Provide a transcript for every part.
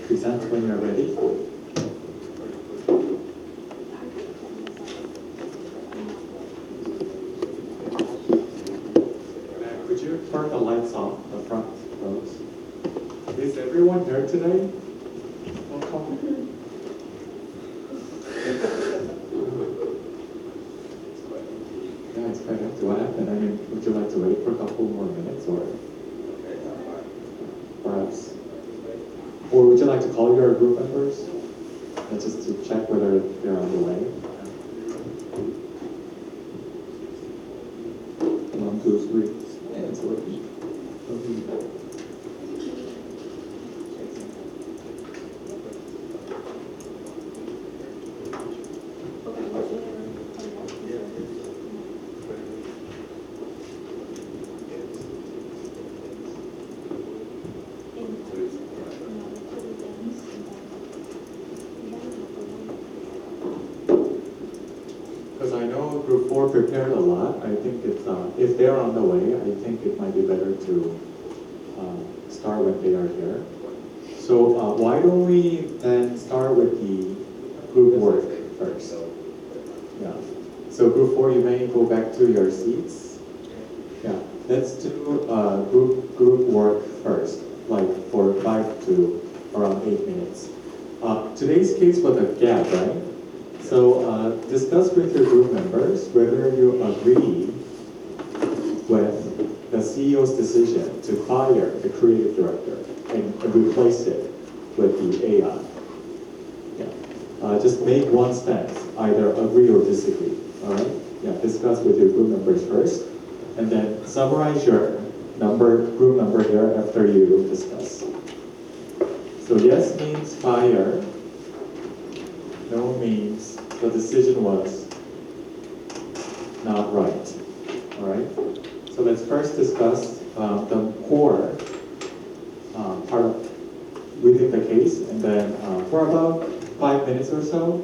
Present when you're ready. Could you turn the lights off, the front rows? Is everyone here today? Welcome. Yeah, it's kind of, what happened? I mean, would you like to wait for a couple more minutes or perhaps? Or would you like to call your group members? Just to check whether they're on the way. 1, 2, 3. Yeah, it's working. Because I know Group 4 prepared a lot. I think it's, if they're on the way, I think it might be better to start when they are here. So why don't we then start with the group work first? Yeah. So Group 4, you may go back to your seats. Yeah. Let's do group work first, like for 5 to around 8 minutes. Today's case was a gap, right? So discuss with your group members whether you agree with the CEO's decision to fire the creative director and replace it with the AI. Yeah. Just make one stance, either agree or disagree. All right? Yeah. Discuss with your group members first, and then summarize your group number here after you discuss. So yes means fire. No means the decision was not right. All right. So let's first discuss the core part of within the case, and then for about 5 minutes or so,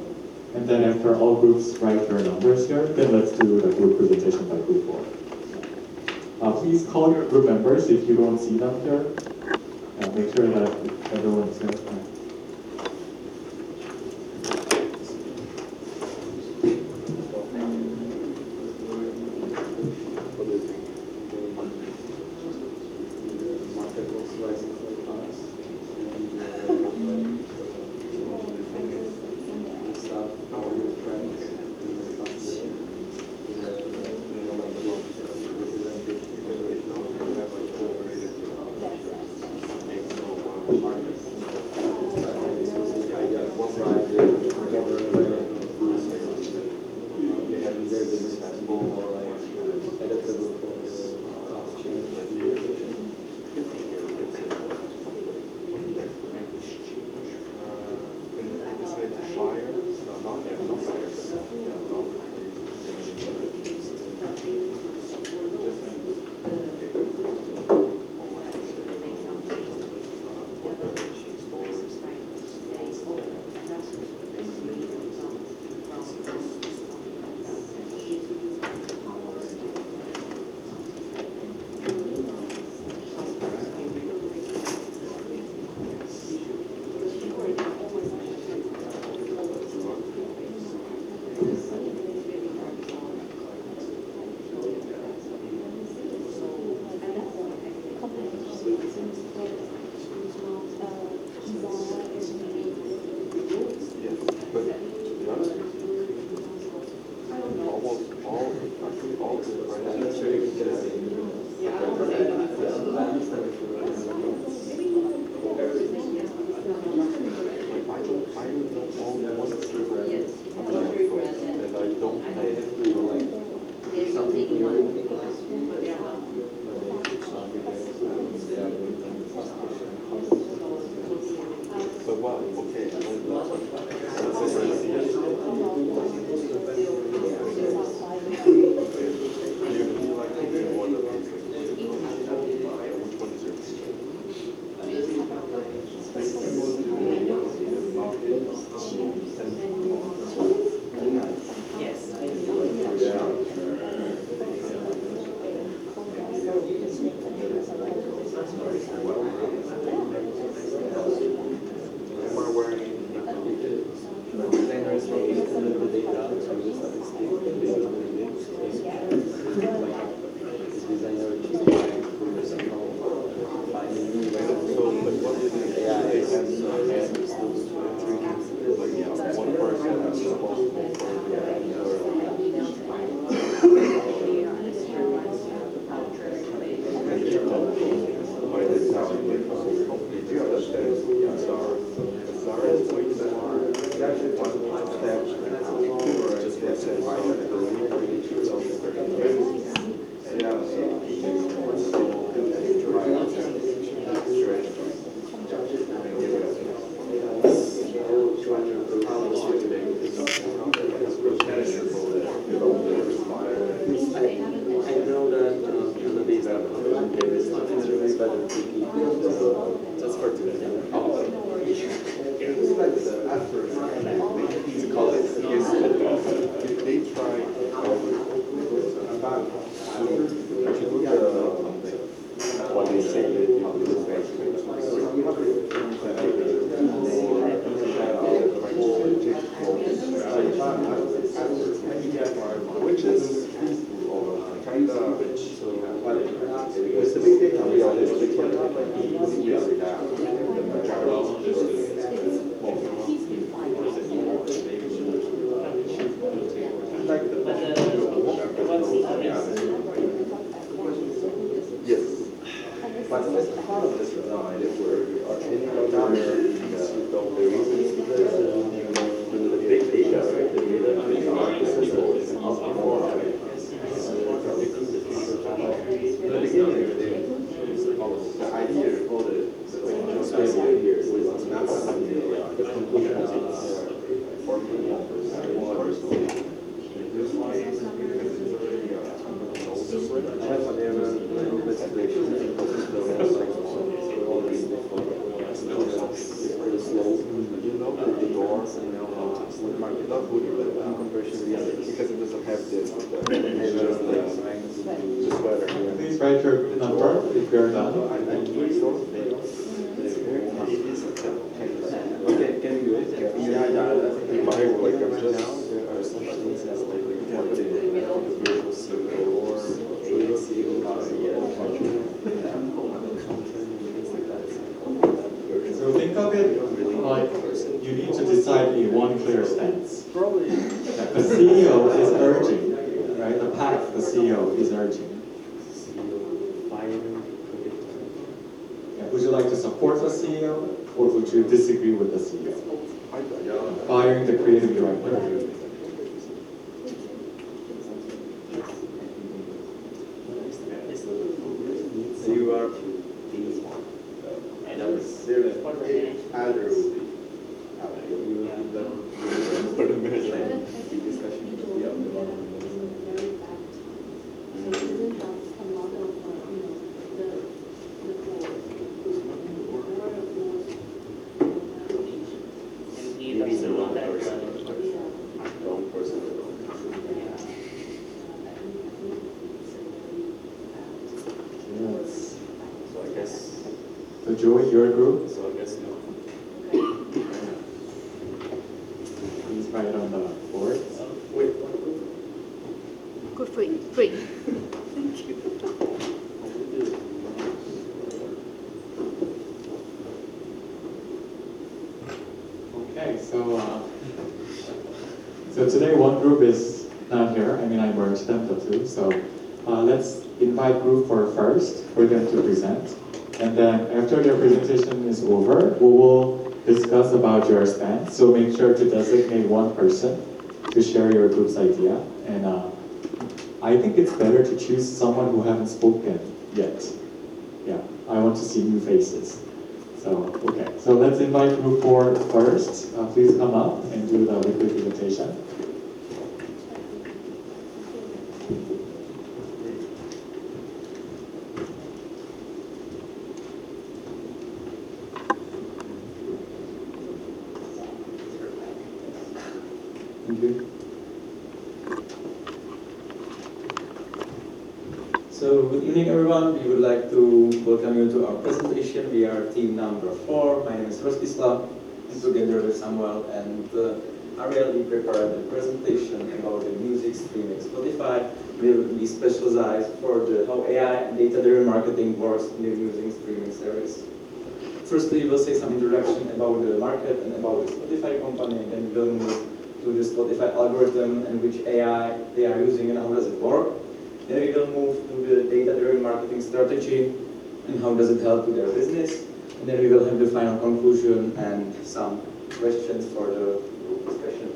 and then after all groups write their numbers here, then let's do the group presentation by Group 4. Please call your group members if you don't see them here. Make sure that everyone is here. because it doesn't have the sweater. Please write your number if you're done. Okay, can you do it? Yeah, like I'm just So think of it like you need to decide a one clear stance. That the CEO is urging, right? The pack, the CEO is urging. Yeah, would you like to support the CEO or would you disagree with the CEO? Firing the creative director. you are Yes. So I guess So Joey, your group, so I guess no. please write on the board. Good free, free. Okay, so today one group is not here. I mean, I merged them the two. So let's invite group 4 first for them to present. And then after their presentation is over, we will discuss about your stance. So make sure to designate one person to share your group's idea. And I think it's better to choose someone who haven't spoken yet. Yeah, I want to see new faces. So, okay, so let's invite group 4 first. Please come up and do the weekly presentation. Thank you. So good evening everyone, we would like to welcome you to our presentation. We are team number 4. My name is Rostislav, and together with Samuel and Ariel we prepared the presentation about the music streaming. Spotify will be specialized for how AI and data-driven marketing works in the music streaming service. Firstly, we will say some introduction about the market and about the Spotify company, and then we will move to the Spotify algorithm and which AI they are using and how does it work. Then we will move to the data-driven marketing strategy and how does it help to their business. And then we will have the final conclusion and some questions for the group discussion.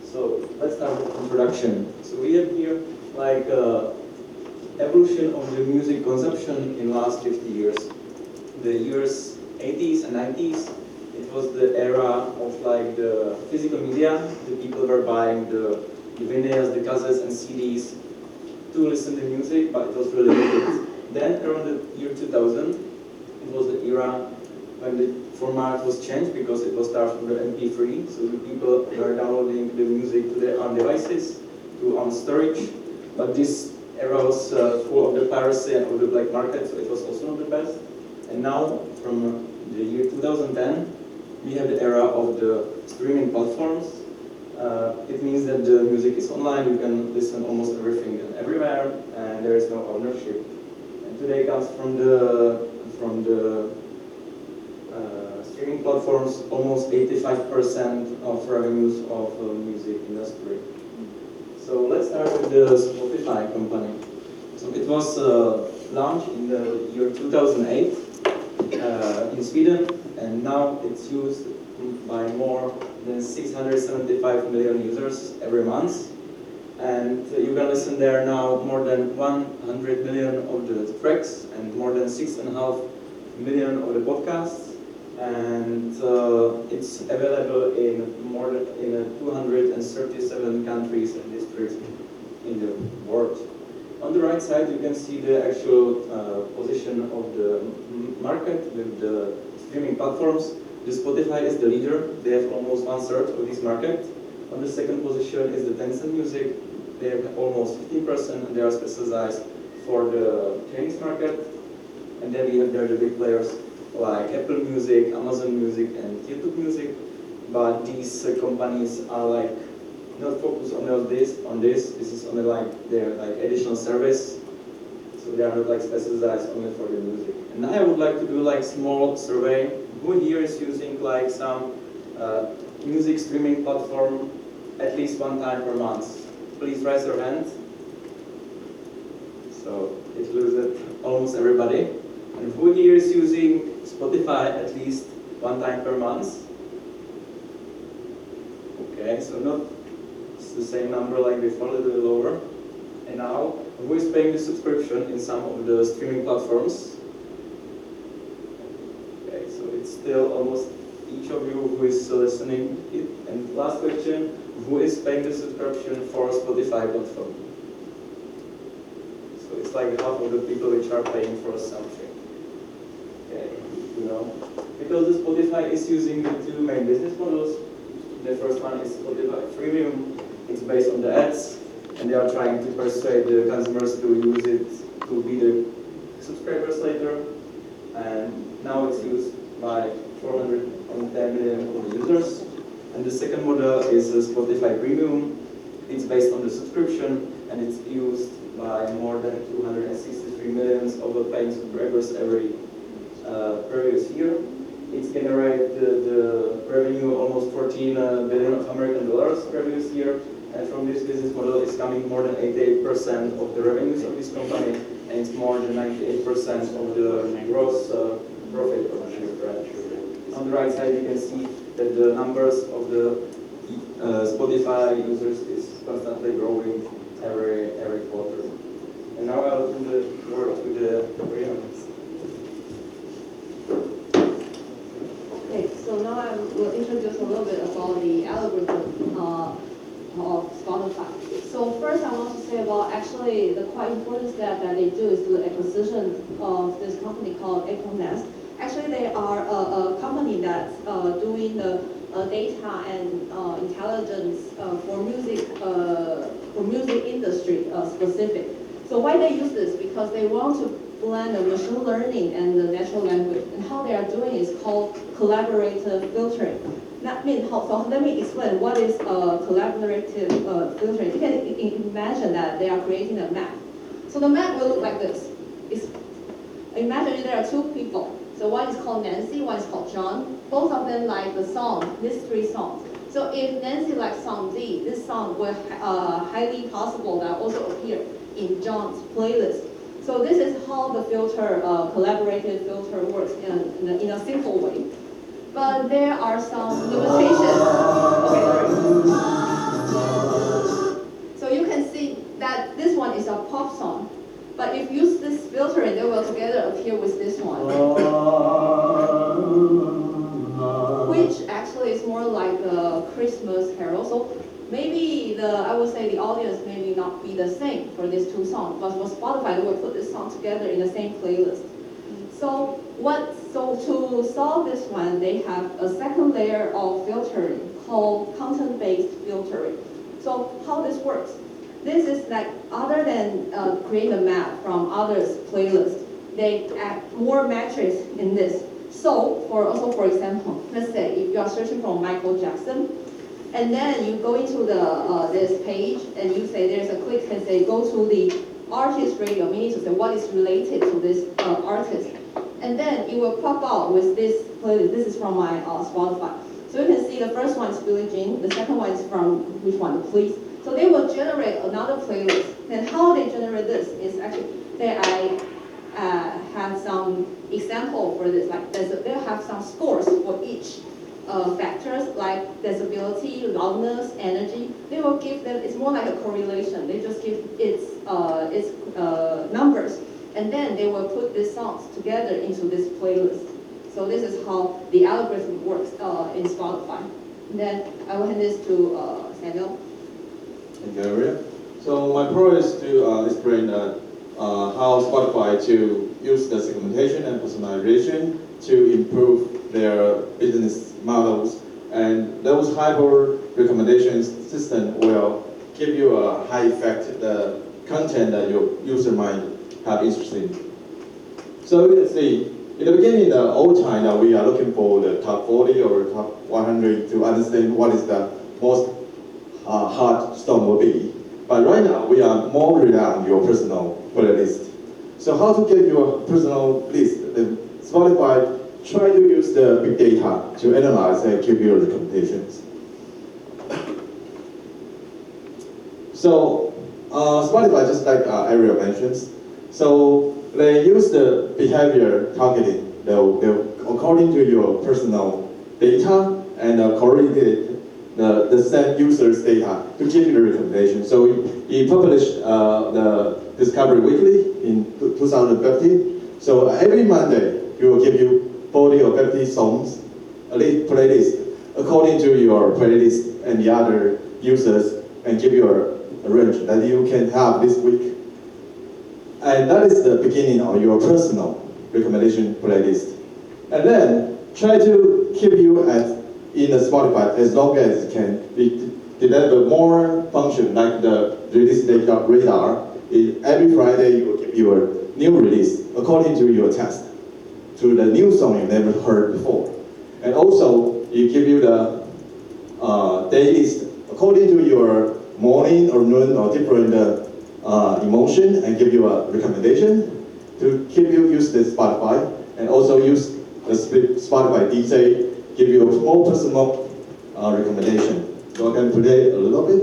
So let's start with introduction. So we have here like evolution of the music consumption in last 50 years. The years 80s and 90s, it was the era of like the physical media. The people were buying the vinyls, the cassettes and CDs to listen to music, but it was really limited. Then around the year 2000, it was the era when the format was changed because it was started from the MP3. So the people were downloading the music to their own devices, to on storage. But this era was full of the piracy and of the black market, so it was also not the best. And now, from the year 2010, we have the era of the streaming platforms. It means that the music is online, you can listen almost everything and everywhere, and there is no ownership. And today comes from the streaming platforms, almost 85% of revenues of music industry. So let's start with the Spotify company. So it was launched in the year 2008 in Sweden, and now it's used by more than 675 million users every month. And you can listen there now more than 100 million of the tracks and more than 6.5 million of the podcasts. And it's available in more than 237 countries and districts in the world. On the right side, you can see the actual position of the market with the streaming platforms. The Spotify is the leader. They have almost 1/3 of this market. On the second position is the Tencent Music. They have almost 15%, and they are specialized for the Chinese market. And then we have there the big players like Apple Music, Amazon Music, and YouTube Music. But these companies are like not focused on this. This is only like their like additional service. So they are not like specialized only for the music. And I would like to do like small survey. Who here is using like some music streaming platform at least one time per month? Please raise your hand. So it looks at almost everybody. And who here is using Spotify at least one time per month? Okay, so not it's the same number like before, a little lower. And now, who is paying the subscription in some of the streaming platforms? Okay, so it's still almost each of you who is listening. And last question, who is paying the subscription for Spotify platform? So it's like half of the people which are paying for something. Okay, you know, because the Spotify is using the two main business models. The first one is Spotify Premium. It's based on the ads, and they are trying to persuade the consumers to use it to be the subscribers later. And now it's used by 410 million users. And the second model is Spotify Premium. It's based on the subscription, and it's used by more than 263 million of paying subscribers every previous year. It's generated the revenue almost 14 billion of American dollars previous year, and from this business model is coming more than 88% of the revenues of this company, and it's more than 98% of the gross profit of this brand. On the right side, you can see that the numbers of the Spotify users is constantly growing every quarter. And now I'll open the word to the Brianna. Okay, so now I will introduce a little bit about the algorithm of Spotify. So first I want to say about actually the quite important step that they do is the acquisition of this company called Econest. Actually they are a company that's doing the data and intelligence for music industry specific. So why they use this? Because they want to blend the machine learning and the natural language. And how they are doing is called collaborative filtering. That means so let me explain what is collaborative filtering. You can imagine that they are creating a map. So the map will look like this. Imagine there are two people. So one is called Nancy, one is called John. Both of them like the song, these three songs. So if Nancy likes song D, this song will highly possible that also appear in John's playlist. So this is how the filter, collaborative filter works in a simple way. But there are some limitations. Okay, sorry. So you can see that this one is a pop song. But if you use this filtering, they will together appear with this one. Which actually is more like a Christmas carol. So maybe I would say the audience maybe not be the same for these two songs, but for Spotify, they will put this song together in the same playlist. So to solve this one, they have a second layer of filtering called content-based filtering. So how this works? This is like other than create a map from others' playlist, they add more metrics in this. So for example, let's say if you are searching for Michael Jackson, and then you go into this page and you say there's a click and say go to the artist radio, meaning to say what is related to this artist. And then it will pop out with this playlist. This is from my Spotify. So you can see the first one is Billie Jean, the second one is from which one? The Police. So they will generate another playlist. And how they generate this is actually, I have some example for this. Like they'll have some scores for each factors like disability, loudness, energy. They will give them, it's more like a correlation. They just give its numbers. And then they will put these songs together into this playlist. So this is how the algorithm works in Spotify. And then I will hand this to Samuel. Thank you, Aria. So my part is to explain how Spotify to use the segmentation and personalization to improve their business models. And those hyper recommendation system will give you a high effect, the content that your user might have interest in. So you can see, in the beginning, the old time that we are looking for the top 40 or top 100 to understand what is the most hot song will be. But right now, we are more rely on your personal playlist. So how to get your personal list? The Spotify try to use the big data to analyze and give you recommendations. So Spotify, just like Ariel mentions, so they use the behavior targeting. They'll according to your personal data and correlate the same user's data to give you the recommendation. So he published the Discovery Weekly in 2015. So every Monday, he will give you 40 or 50 songs, a playlist, according to your playlist and the other users, and give you a range that you can have this week. And that is the beginning of your personal recommendation playlist. And then try to keep you in the Spotify as long as it can. Deliver more function like the release data radar. Every Friday you will give you a new release according to your taste, to the new song you never heard before. And also you give you the day list according to your morning or noon or different emotion, and give you a recommendation to keep you use the Spotify, and also use the Spotify DJ, give you a more personal recommendation. So I can play a little bit.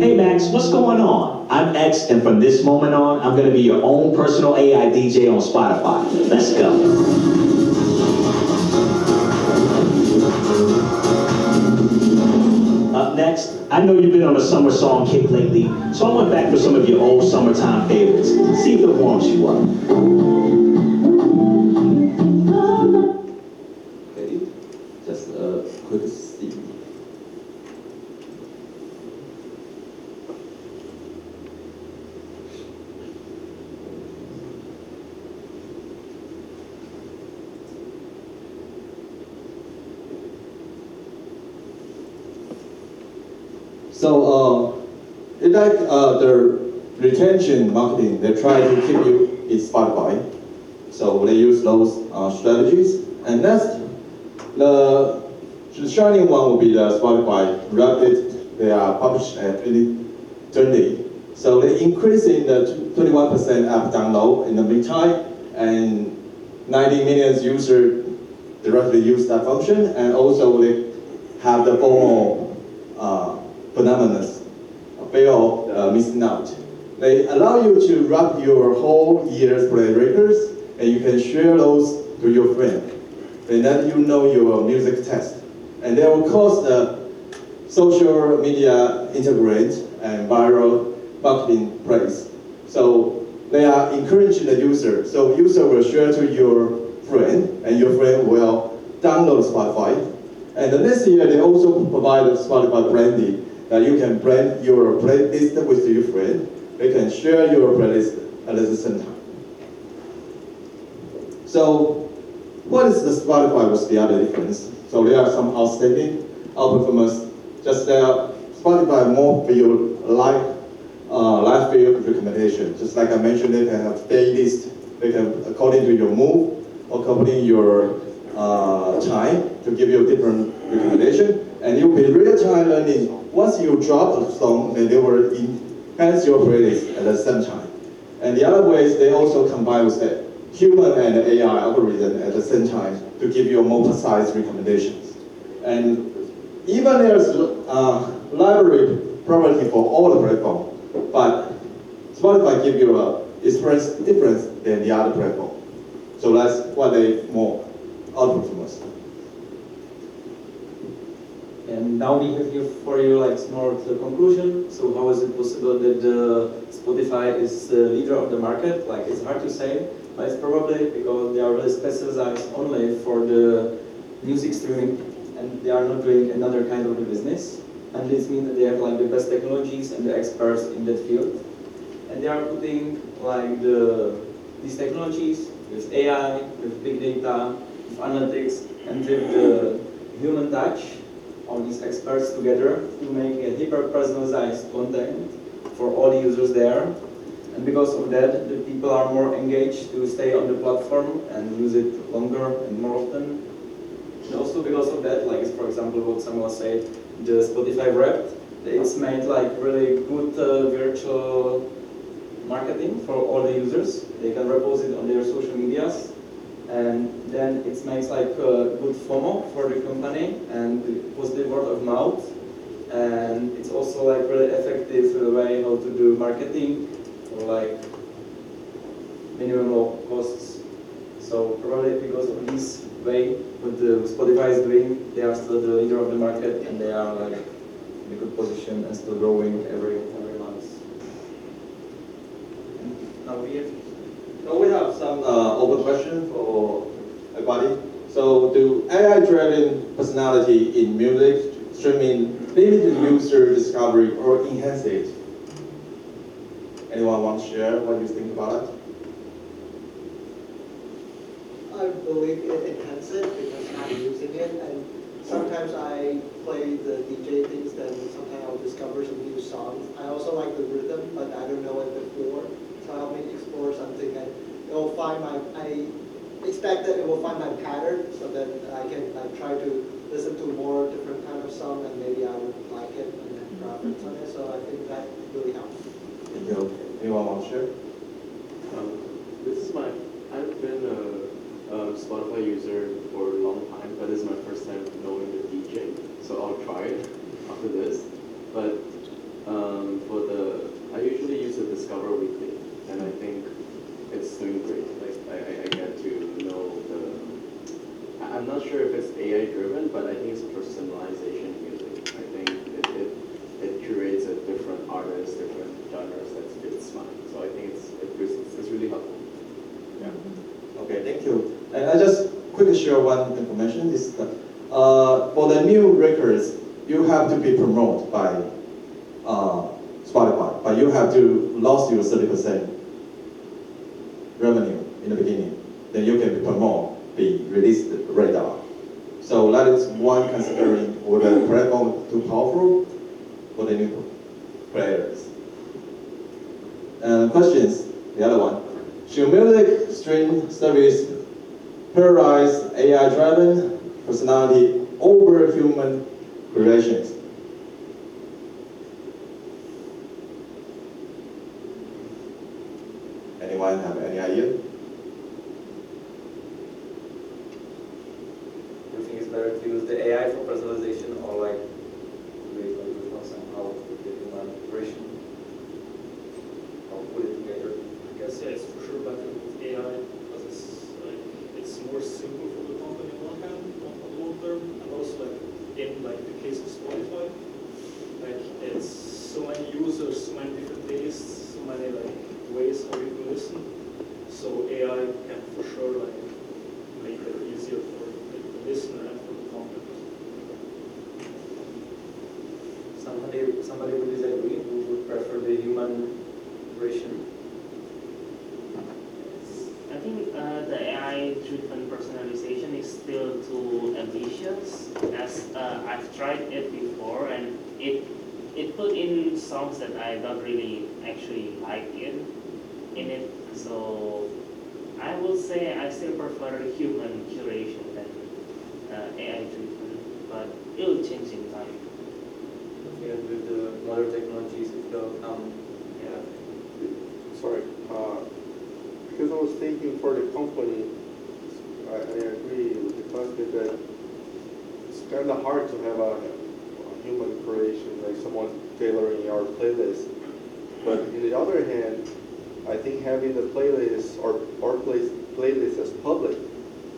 Hey Max, what's going on? I'm X, and from this moment on, I'm going to be your own personal AI DJ on Spotify. Let's go. Up next, I know you've been on a summer song kick lately, so I went back for some of your old summertime favorites. See if it warms you up. Okay, just a quick see. So it's like the retention marketing. They try to keep you in Spotify. So they use those strategies. And next, the shining one will be the Spotify Rapid. They are published at 2020. So they increase in the 21% app download in the meantime, and 90 million users directly use that function, and also they have the FOMO phenomenon, fear of missing out. They allow you to wrap your whole year's play records, and you can share those to your friend. They let you know your music taste. And they will cause the social media integrate and viral marketing praise. So they are encouraging the user. So user will share to your friend, and your friend will download Spotify. And the next year, they also provide a Spotify branding that you can brand your playlist with your friend. They can share your playlist at the same time. So what is the Spotify with the other difference? So there are some outstanding outperformance. Just Spotify more feel like live field recommendation. Just like I mentioned, they can have day list. They can, according to your mood, according to your time, to give you a different recommendation. And you'll be real-time learning. Once you drop a song, then they will enhance your playlist at the same time. And the other ways, they also combine with the human and AI algorithm at the same time to give you a more precise recommendations. And even there's library property for all the platforms, but Spotify give you a experience difference than the other platform. So that's what they more outperformance. And now we have here for you like more to the conclusion. So how is it possible that Spotify is the leader of the market? Like it's hard to say, but it's probably because they are really specialized only for the music streaming, and they are not doing another kind of the business. And this means that they have like the best technologies and the experts in that field. And they are putting like the these technologies, with AI, with big data, with analytics, and with the human touch, all these experts together to make a hyper-personalized content for all the users there. And because of that, the people are more engaged to stay on the platform and use it longer and more often. And also because of that, like for example what Samuel said, the Spotify Wrapped, it's made like really good virtual marketing for all the users. They can repose it on their social medias, and then it makes like good FOMO for the company and positive word of mouth. And it's also like really effective way how to do marketing for like minimum low costs. So probably because of this way, what the Spotify is doing, they are still the leader of the market and they are like in a good position and still growing every month. And now we have. So we have some open question for everybody. So do AI-driven personality in music streaming limit the user discovery or enhance it? Anyone want to share what you think about it? I believe it enhances it because I'm using it, and sometimes I play the DJ things, then sometimes I'll discover some new songs. I also like the rhythm, but I don't know it before. So help me explore something, and it will find I expect that it will find my pattern, so that I can try to listen to more different kind of song, and maybe I would like it and then preference on it. So I think that really helps. Thank you. Anyone want to share? I've been a Spotify user for a long time, but this is my first time knowing the DJ, so I'll try it after this. But I usually use the Discover Weekly, and I think it's doing great. Like I get to know I'm not sure if it's AI driven, but I think it's personalization music. I think it curates a different artist, different genres that fits mine. So I think it's really helpful. Yeah. Okay, thank you. And I just quickly share one information is that for the new records, you have to be promoted by Spotify, but you have to lose your 30% revenue in the beginning. Then you can be promoted, be released radar. So that is one considering for the platform too powerful for the new players. Questions, the other one. Should music stream service prioritize AI-driven personality over human creations? Anyone have any idea? Do you think it's better to use the AI for personalization or like somehow with the human version? Or put it together? I guess yeah, it's for sure better with AI because it's more simple for the company on one hand, on the long term, and also in the case of Spotify, it's so many users, so many different tastes, so many ways how you can listen. So AI can for sure make it easier for the listener and for the content. Somebody would disagree, who would prefer the human version? I think the AI-driven personalization is still too ambitious, as I've tried it before, and it put in songs that I don't really actually like in it. So I will say I still prefer human curation than AI-driven, but it'll change in time. And with the modern technologies, it will come. Yeah. Sorry, because I was thinking for the company, I agree with the classmate that it's kind of hard to have a human creation, like someone tailoring our playlist. But on the other hand, I think having the playlist or our playlist as public,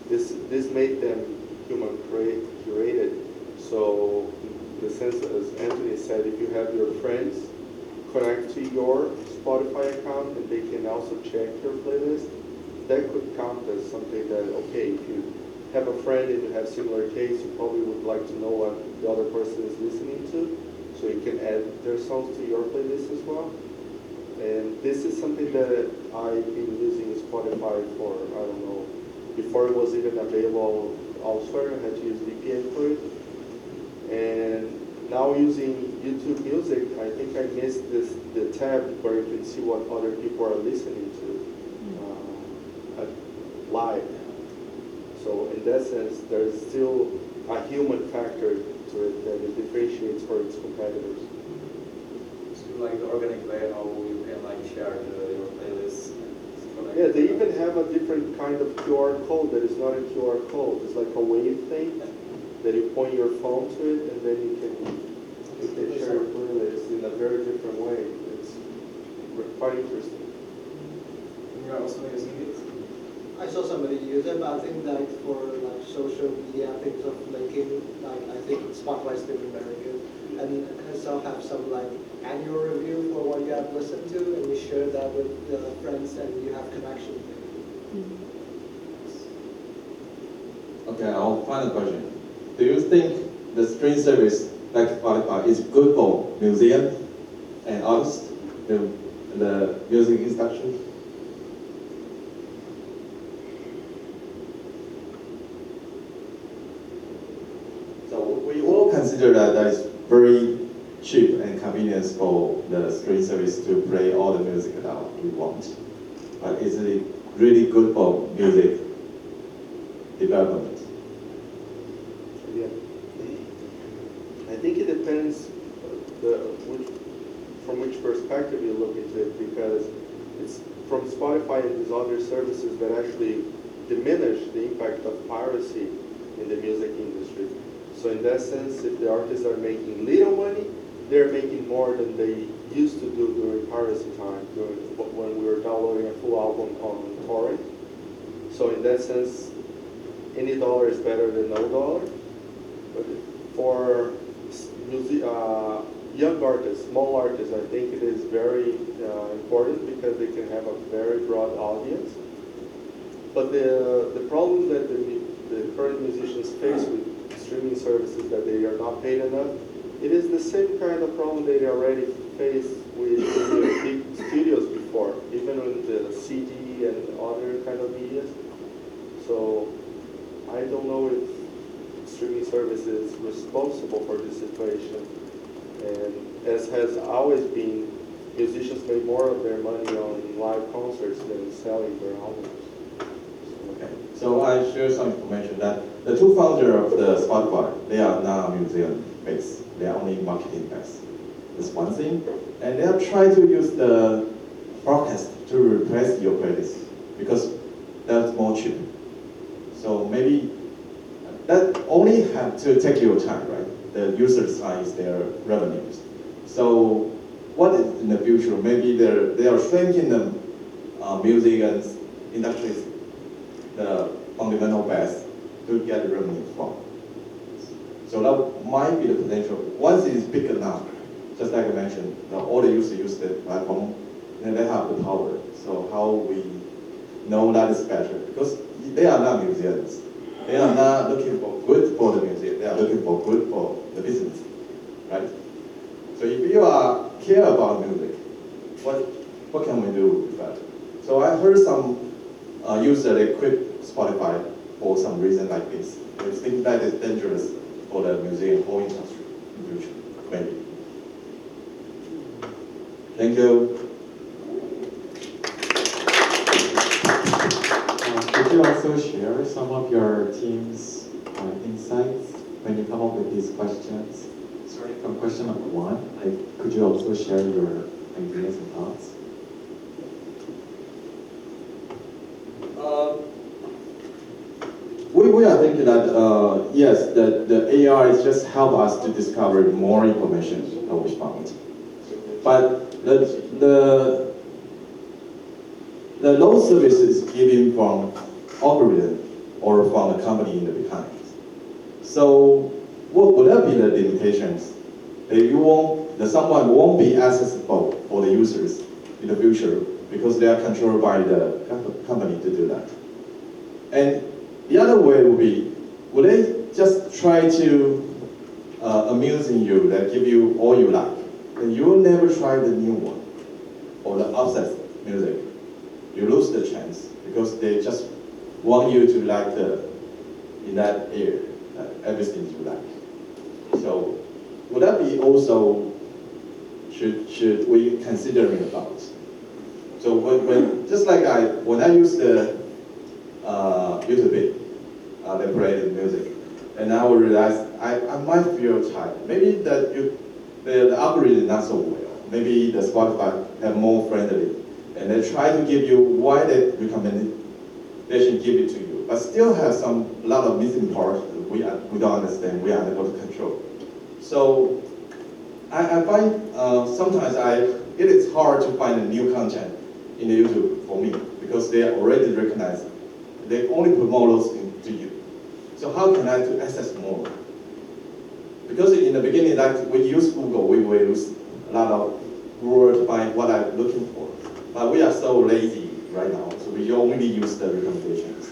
this made them human curated. So in the sense, as Anthony said, if you have your friends connect to your Spotify account and they can also check your playlist, that could count as something that, okay, if you have a friend and you have similar tastes, you probably would like to know what the other person is listening to, so you can add their songs to your playlist as well. And this is something that I've been using Spotify for, I don't know, before it was even available elsewhere. I had to use VPN for it. And now using YouTube Music, I think I missed the tab where you can see what other people are listening to live. So in that sense, there's still a human factor to it that it differentiates for its competitors. So like the organic way how you can like share your playlists. Yeah, they even have a different kind of QR code that is not a QR code. It's like a wave thing that you point your phone to it and then you can share your playlist in a very different way. It's quite interesting. You are also using it? I saw somebody use it, but I think that for like social media things of linking, like I think Spotify's doing very good. And also have some like annual review for what you have listened to, and you share that with friends, and you have connection. Okay, our final question. Do you think the streaming service like Spotify is good for museums and artists, the music instruction? So we all consider that is very cheap and convenient for the streaming service to play all the music that we want. But is it really good for music development? Yeah. I think it depends from which perspective you look into it, because it's from Spotify and these other services that actually diminish the impact of piracy in the music industry. So in that sense, if the artists are making little money, they're making more than they used to do during piracy time, when we were downloading a full album on torrent. So in that sense, any dollar is better than no dollar. But for young artists, small artists, I think it is very important because they can have a very broad audience. But the problem that the current musicians face with streaming services, that they are not paid enough, it is the same kind of problem they already faced with the big studios before, even with the CD and other kind of media. So I don't know if streaming service is responsible for this situation. And as has always been, musicians make more of their money on live concerts than selling their albums. Okay. So I share some information that the two founders of the Spotify, they are not museum based. They are only marketing based. That's one thing. And they are trying to use the broadcast to replace your playlist because that's more cheap. So maybe that only have to take your time, right? The user side is their revenues. So what is in the future? Maybe they are thinking the music and industries, the fundamental base to get revenue from. So that might be the potential. Once it is big enough, just like I mentioned, all the users use the platform, and they have the power. So how we know that is better? Because they are not museums. They are not looking for good for the museum. They are looking for good for the business, right? So if you care about music, what can we do with that? So I heard some users they quit Spotify for some reason like this. They think that is dangerous for the museum or industry in the future, maybe. Thank you. Could you also share some of your team's insights when you come up with these questions? Starting from question number 1, could you also share your ideas and thoughts? We are thinking that, yes, the AI is just help us to discover more information that we found. But the load service is given from algorithm or from the company in the behind. So what would that be the limitations? That someone won't be accessible for the users in the future because they are controlled by the company to do that. And the other way would be, would they just try to amusing you, that give you all you like, and you will never try the new one? or the upset music, you lose the chance because they just want you to like in that ear, everything you like. So would that be also should we considering about? So when just like when I use the YouTube beat, they play the music, and I will realize I might feel tired. Maybe the algorithm not so well. Maybe the Spotify have more friendly, and they try to give you why they recommendation give it to you, but still have a lot of missing parts that we don't understand. We are unable to control. So I find sometimes it is hard to find a new content in the YouTube for me because they are already recognized. They only promote those things to you. So how can I to access more? Because in the beginning, like we use Google, we will use a lot of words to find what I'm looking for. But we are so lazy right now, so we only use the recommendations.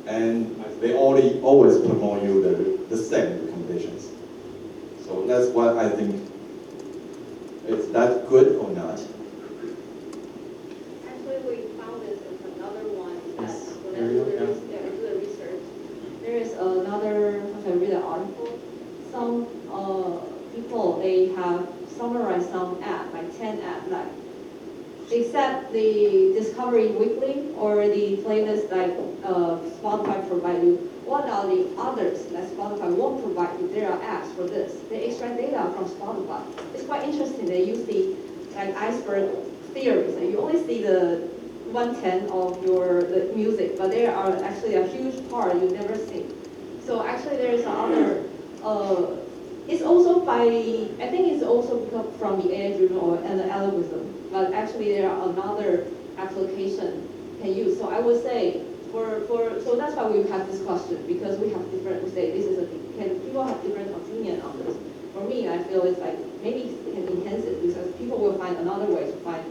And they only always promote you the same recommendations. So that's what I think. Is that good or not? Actually, we found this in another one that Yes. when I do the research, there is another, if I read the article, some people, they have summarized some app, like 10 app, like they set the Discovery Weekly or the playlist like Spotify provide you. What are the others that Spotify won't provide you? There are apps for this. They extract data from Spotify. It's quite interesting. They use the like iceberg theory. So you only see the 1/10 of the music, but there are actually a huge part you never see. So actually there is another, it's also I think it's also from the AI driven and the algorithm, but actually there are another application can use. So I would say, so that's why we have this question, because we have different, we say this is people have different opinion on this. For me, I feel it's like, maybe it can enhance it, because people will find another way to find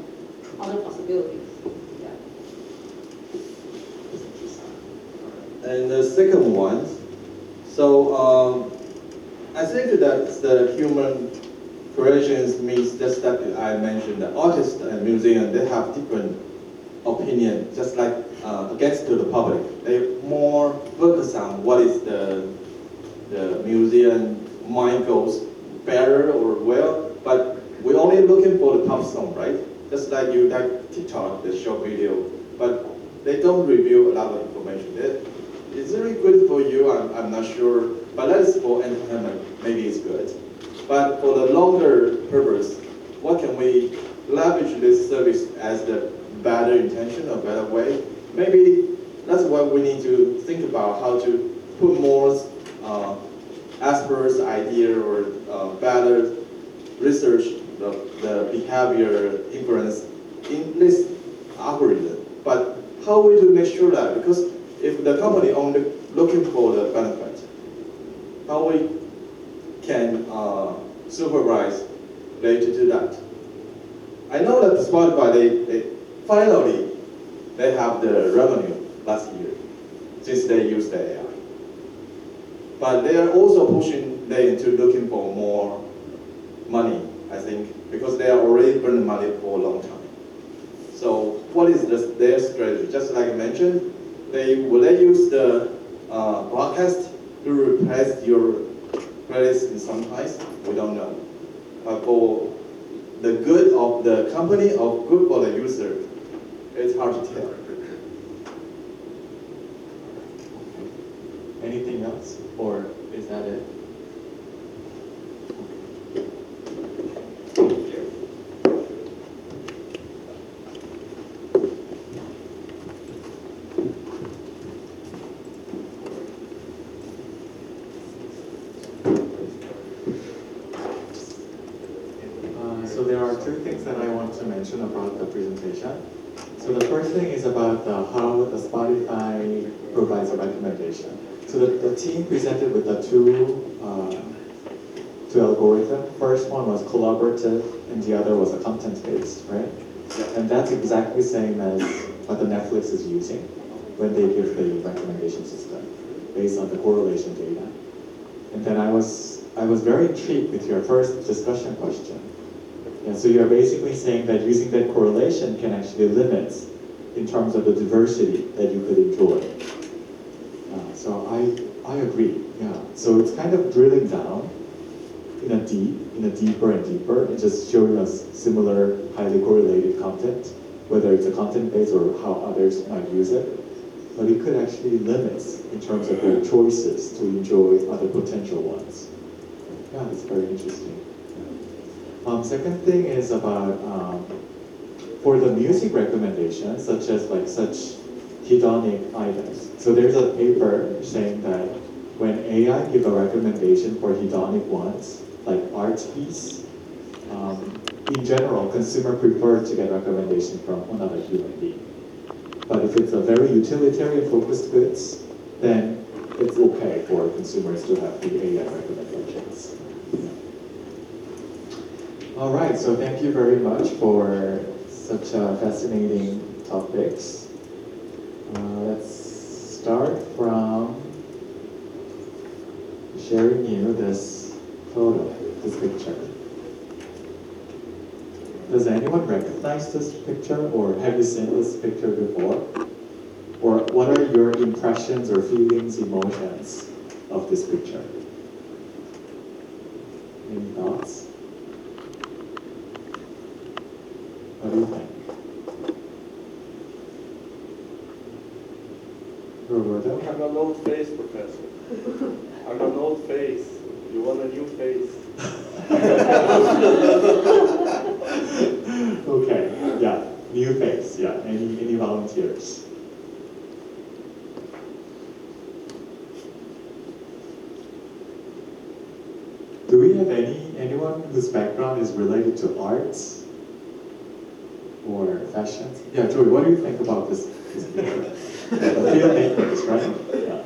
other possibilities. Yeah. And the second one, so I think that the human creations means just that I mentioned, the artists and museum, they have different opinion, just like against to the public. They more focus on what is the museum mind goes better or well, but we're only looking for the top song, right? Just like you like TikTok, the short video, but they don't reveal a lot of information. It's really good for you, I'm not sure, but that's for entertainment, maybe it's good. But for the longer purpose, what can we leverage this service as the better intention, a better way? Maybe that's what we need to think about, how to put more experts' idea or better research the behavior influence in this algorithm. But how we do make sure that, because if the company only looking for the benefit, how we can supervise they to do that? I know that Spotify, they finally they have the revenue last year since they use the AI. But they are also pushing them into looking for more money, I think, because they are already burning money for a long time. So what is their strategy? Just like I mentioned, will they use the broadcast to replace your playlist in some place? We don't know. But for the good of the company or good for the user, it's hard to tell. Anything else, or is that it? So there are two things that I want to mention about the presentation. So the first thing is about how the Spotify provides a recommendation. So the team presented with the two algorithms. First one was collaborative, and the other was a content-based, right? And that's exactly the same as what the Netflix is using when they give the recommendation system based on the correlation data. And then I was very intrigued with your first discussion question. Yeah, so you're basically saying that using that correlation can actually limit in terms of the diversity that you could enjoy. So I agree, yeah. So it's kind of drilling down in a deeper and deeper, and just showing us similar highly correlated content, whether it's a content base or how others might use it. But it could actually limit in terms of their choices to enjoy other potential ones. Yeah, that's very interesting. Second thing is about for the music recommendations, such as such hedonic items. So there's a paper saying that when AI give a recommendation for hedonic ones, like art piece, in general, consumer prefer to get recommendation from another human being. But if it's a very utilitarian focused goods, then it's okay for consumers to have the AI recommendations. All right, so thank you very much for such fascinating topics. Let's start from sharing you this photo, this picture. Does anyone recognize this picture, or have you seen this picture before? Or what are your impressions or feelings, emotions of this picture? Any thoughts? What do you think? Roberto? I'm an old face, Professor. I'm an old face. You want a new face? Okay, yeah, new face, yeah. Any volunteers? Do we have anyone whose background is related to arts or fashion? Yeah, Joey, what do you think about this picture? The filmmakers, right? Yeah.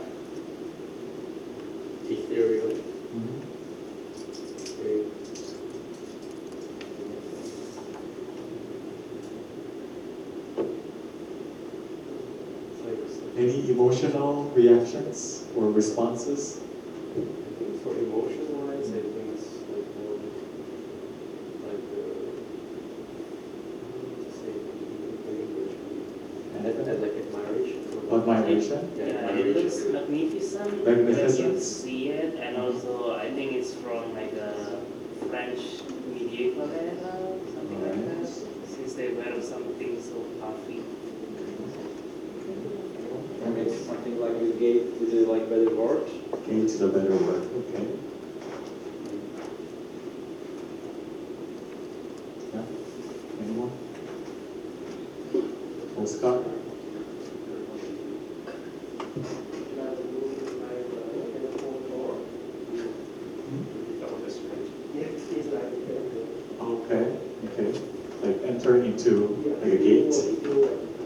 Ethereal. Mhm. Any emotional reactions or responses? I think for emotion-wise, I think it's like more like like admiration. Admiration? Yeah, it looks magnificent Magnificent. when you see it, and also I think it's from like a French medieval era, something like that. Since they wear something so puffy. Or maybe something like the gate to the better word. Gate to the better word, okay. Yeah, anyone? Oscar? Okay, okay. Like entering into like a gate.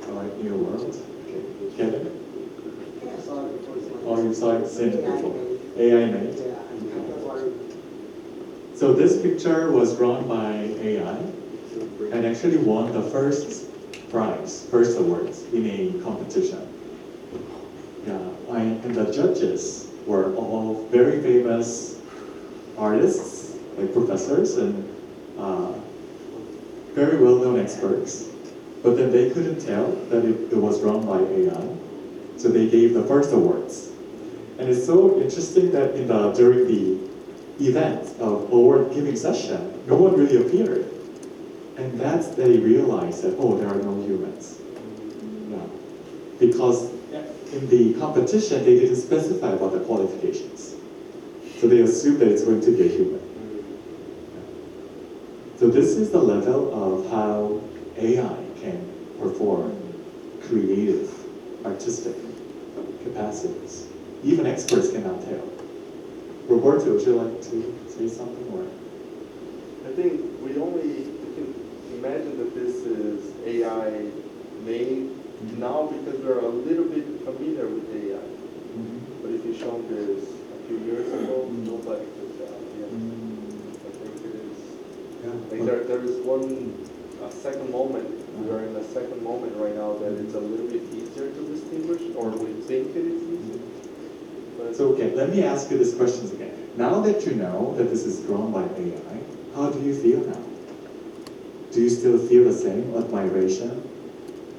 All right, new world. Okay. Kevin? Oh, you saw it seen it before. AI made. So this picture was drawn by AI and actually won the first prize, first awards in a competition. Yeah, and the judges were all very famous artists, like professors and very well-known experts. But then they couldn't tell that it was drawn by AI, so they gave the first awards. And it's so interesting that during the event of award-giving session, no one really appeared. And that's they realized that, oh, there are no humans. Yeah. Because in the competition, they didn't specify about the qualifications. So they assumed that it's going to be a human. So this is the level of how AI can perform creative, artistic capacities. Even experts cannot tell. Roberto, would you like to say something? Or? I think we can imagine that this is AI made now because we're a little bit familiar with AI. Mm-hmm. But if you show this a few years ago, nobody could tell. Yeah. I think it is. Yeah. Like there is a second moment. We are in a second moment right now that it's a little bit easier to distinguish, or we think it is easier. But So okay, let me ask you this question again. Now that you know that this is drawn by AI, how do you feel now? Do you still feel the same admiration,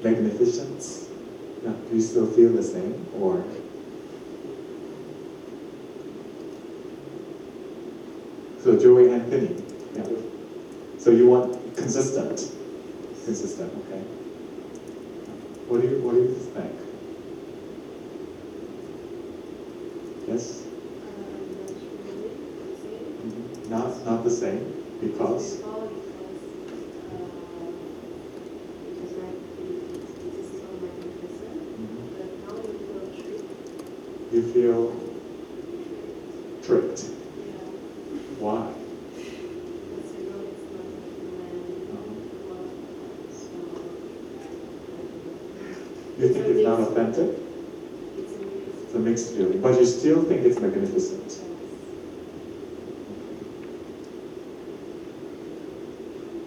magnificence? Yeah, do you still feel the same, or? So Joey Anthony, yeah. So you want consistent, okay. What do you think? Yes? Not the same, because? Because like it is so magnificent, but now you feel tricked. You feel tricked. Yeah. Why? Because you know it's not human work, so You think it's not authentic? it's a mix. It's a mixed feeling, but you still think it's magnificent.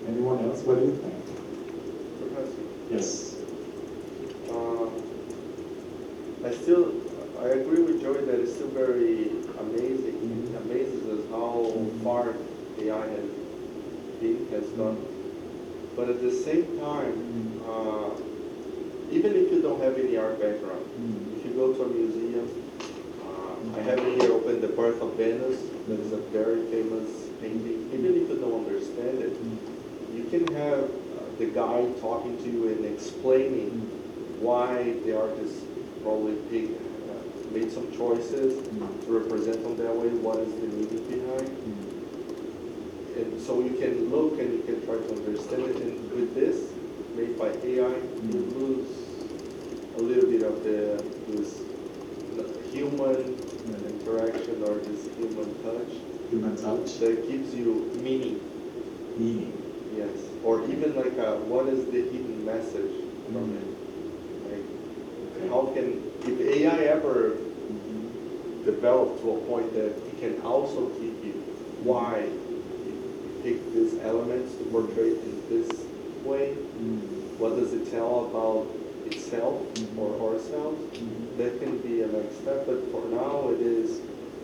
Anyone else? What do you think? Professor, Yes. I agree with Joey that it's still very amazing. It amazes us how far AI has gone. But at the same time, even if you don't have any art background, if you go to a museum, I have it here open, The Birth of Venus. That is a very famous painting. Even if you don't understand it, you can have the guy talking to you and explaining why the artist probably made some choices to represent them that way, what is the meaning behind. And so you can look and you can try to understand it. And with this, made by AI, you lose a little bit of this human interaction or this human touch. Human touch? That gives you meaning. Meaning. Yes. Or even like what is the hidden message from it? Like, how can, if AI ever develop to a point that it can also give you why it picked these elements to portray it in this way, what does it tell about itself or ourselves? That can be a next step, but for now it is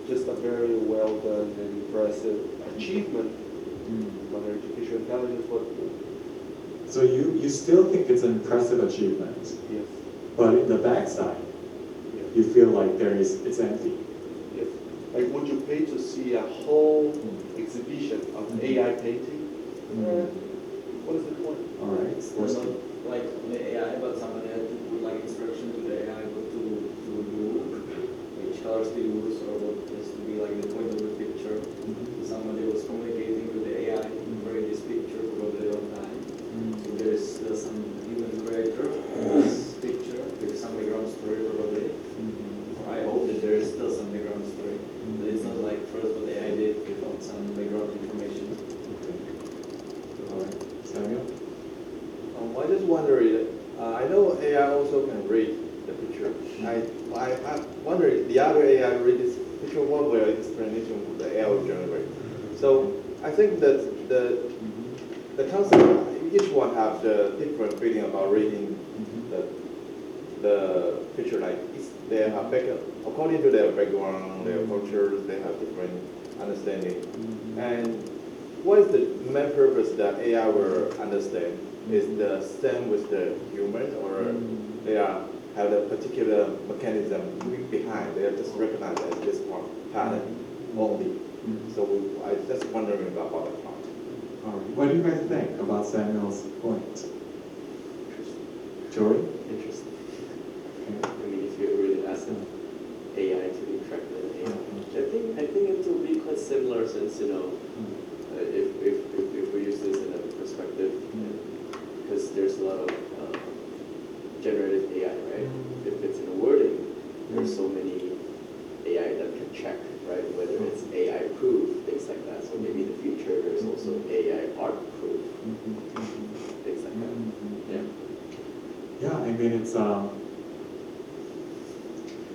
just a very well done and impressive achievement on artificial intelligence. So you still think it's an impressive achievement, Yes. but in the backside, Yes. you feel like it's empty. Yes. Like, would you pay to see a whole exhibition of AI painting? What is the point? All right. It's not like the AI, but somebody had to put like instruction to the AI what to do, which colors to use, or what has to be like the point of the picture. So somebody was communicating with the AI to create this picture probably on time. So there's still some human creator in this picture with some background story probably. Or I hope that there is still some background story. But it's not like first what the AI did without some background information. All right. Samuel? I just wonder, I know AI also can read the picture. I wonder if the other AI read this picture, what will explanation the AI will generate? So I think that the concept, each one have the different feeling about reading the picture. Like they have according to their background, their cultures, they have different understanding. And what is the main purpose that AI will understand? Is the same with the human, or they have a particular mechanism behind? They are just recognized as this part pattern only. So I just wondering about that part. All right. What do you guys think about Samuel's point? Joey? Interesting. Okay. I mean, if you really ask an AI to interact with an AI, I think it will be quite similar, since if we use this in a perspective, because there's a lot of generative AI, right? If it's in a wording, there's so many AI that can check, right? Whether it's AI proof, things like that. So maybe in the future there's also AI art proof, things like that. Yeah. Yeah, I mean, it's,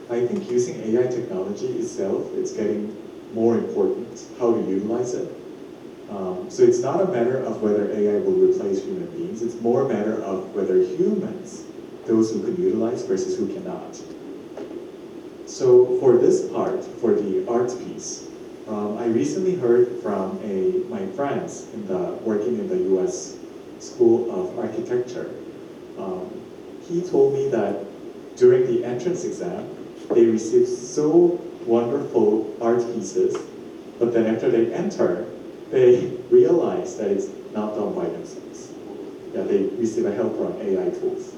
I think using AI technology itself, it's getting more important, how to utilize it. So it's not a matter of whether AI will replace human beings, it's more a matter of whether humans, those who can utilize versus who cannot. So for this part, for the art piece, I recently heard from my friends working in the US School of Architecture. He told me that during the entrance exam, they received so wonderful art pieces, but then after they enter, they realize that it's not done by themselves. Yeah, they receive a help from AI tools.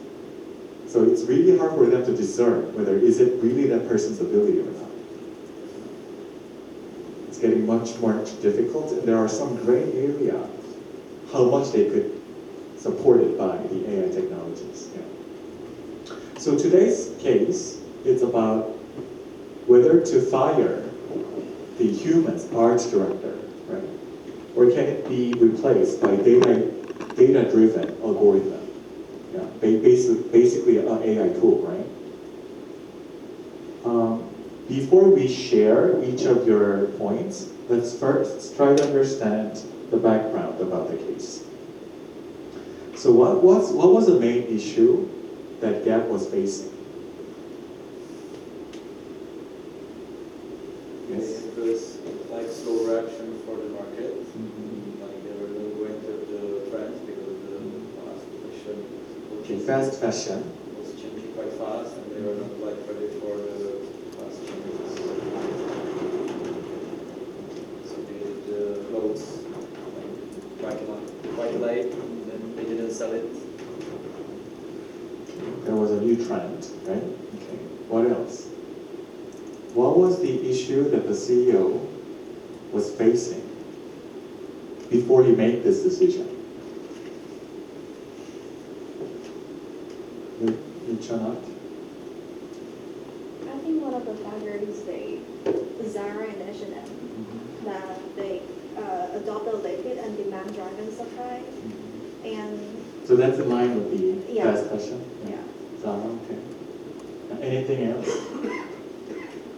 So it's really hard for them to discern whether is it really that person's ability or not. It's getting much more difficult, and there are some gray area how much they could support it by the AI technologies. Yeah. So today's case is about whether to fire the human's art director, right? Or can it be replaced by data-driven algorithm? Yeah, basically an AI tool, right? Before we share each of your points, let's first try to understand the background about the case. So what was the main issue that Gap was facing? Yes. It was like slow reaction for the market. Like they were not going to the trends because the fast fashion Okay, fast fashion. was changing quite fast, and they were not like ready for the fast changes. So they did the clothes like quite late, and then they didn't sell it. There was a new trend, right? Okay. What else? What was the issue that the CEO was facing before he made this decision? You Chanat? I think one of the factors is Zara and H&M, that they adopt a liquid and demand-driven supply, and So that's in line with the Yeah. fast fashion? yeah. Zara, okay. Anything else?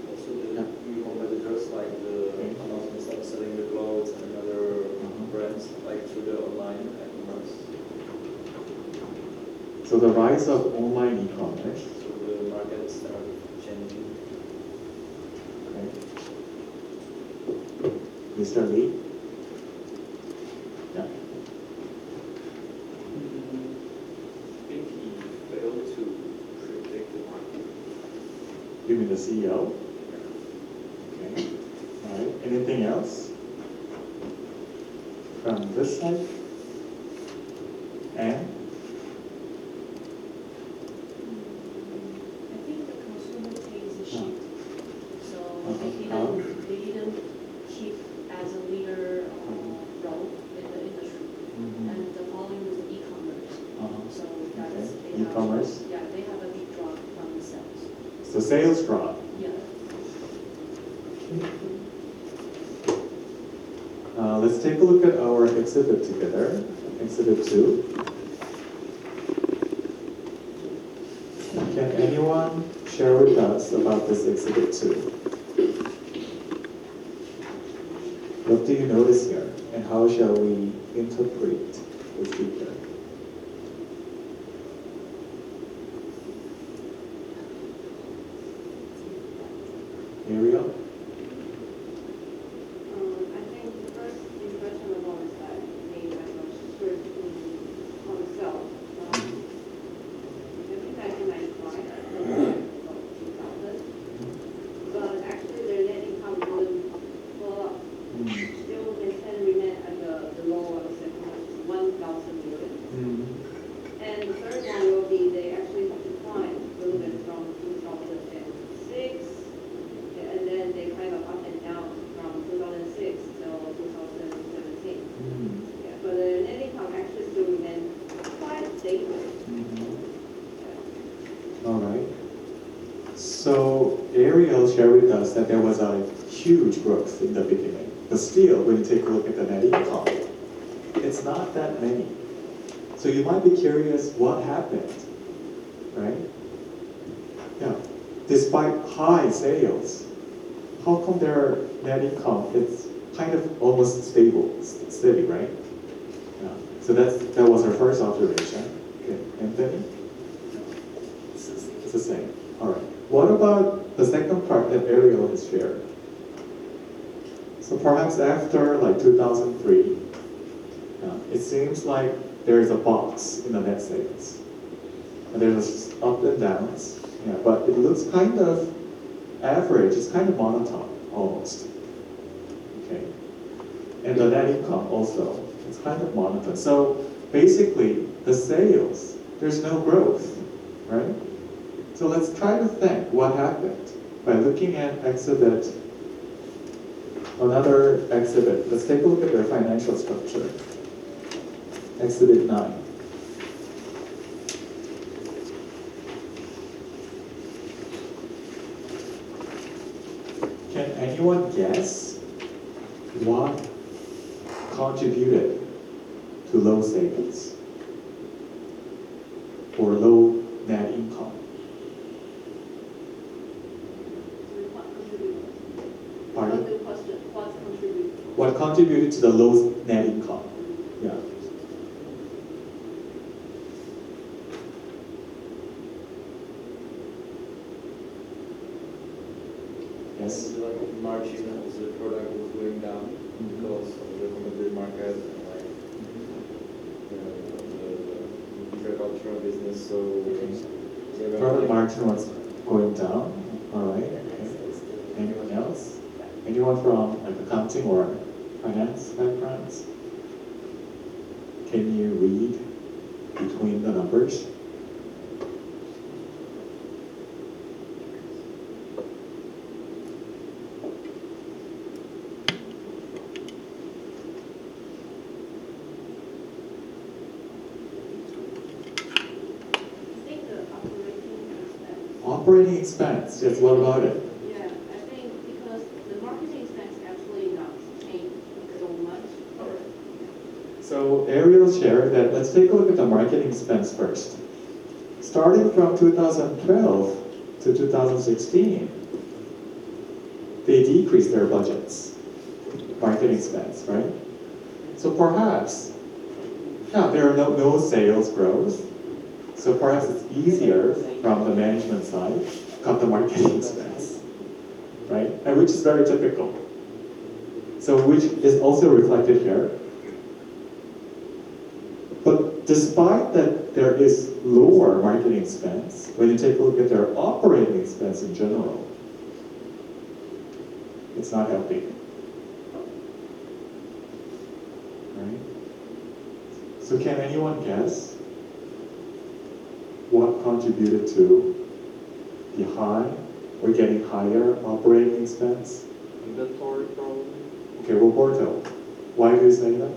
Also the new competitors like the announcements like selling the clothes and other brands like through the online e-commerce. So the rise of online e-commerce. So the market started changing. Okay. Mr. Lee? Yeah. I think he failed to predict the market. You mean the CEO? Okay. All right. Anything else? From this side? And? I think the consumer taste is shift. So Uh-huh. they didn't keep as a leader role in the industry. And the volume is e-commerce. So that's, Okay. they have, E-commerce? yeah, they have a big drop from the sales. So sales drop. Yeah. Let's take a look at our exhibit together. Exhibit 2. Can anyone share with us about this exhibit 2? What do you notice here, and how shall we interpret the figure? Ariel? I think the first impression of all is that they have a shirt on the shelf. I think that's in 95, 2000. But actually their net income wouldn't go up. Still remain at the low of 1,000 million. And the third one will be they actually declined a little bit from 2006. And then they kind of up and down from 2006 till 2017. Yeah, but the net income actually still remained quite stable. All right. So Ariel shared with us that there was a huge growth in the beginning. But still, when you take a look at the net income, it's not that many. So you might be curious what happened, right? Yeah. Despite high sales, how come their net income is kind of almost stable, steady, right? Yeah. So that was our first observation. Okay, Anthony? It's the same. All right. What about the second part that Ariel has shared? So perhaps after like 2003, it seems like there's a box in the net sales. And there's up and downs, yeah, but it looks kind of average, it's kind of monotone, almost. Okay. And the net income also, it's kind of monotone. So basically, the sales, there's no growth, right? So let's try to think what happened by looking at another exhibit. Let's take a look at their financial structure. Exhibit 9. Can anyone guess what contributed to low savings or low net income? Pardon? What contributed to the low net income? Yeah. Yes. Like margin of the product was going down because of the commodity market and like the agricultural business. So Product margin was going down. All right. Okay. Anyone else? Anyone from like accounting or finance backgrounds? Can you read between the numbers? Operating expense, yes, what about it? Yeah, I think because the marketing expense actually not changed so much. So Ariel shared that, let's take a look at the marketing expense first. Starting from 2012 to 2016, they decreased their budgets, marketing expense, right? So perhaps, yeah, there are no sales growth. So perhaps it's easier from the management side, cut the marketing expense, right? And which is very typical. So which is also reflected here. But despite that there is lower marketing expense, when you take a look at their operating expense in general, it's not healthy. Right? So can anyone guess what contributed to the high or getting higher operating expense? Inventory probably. Okay, Roberto, why do you say that?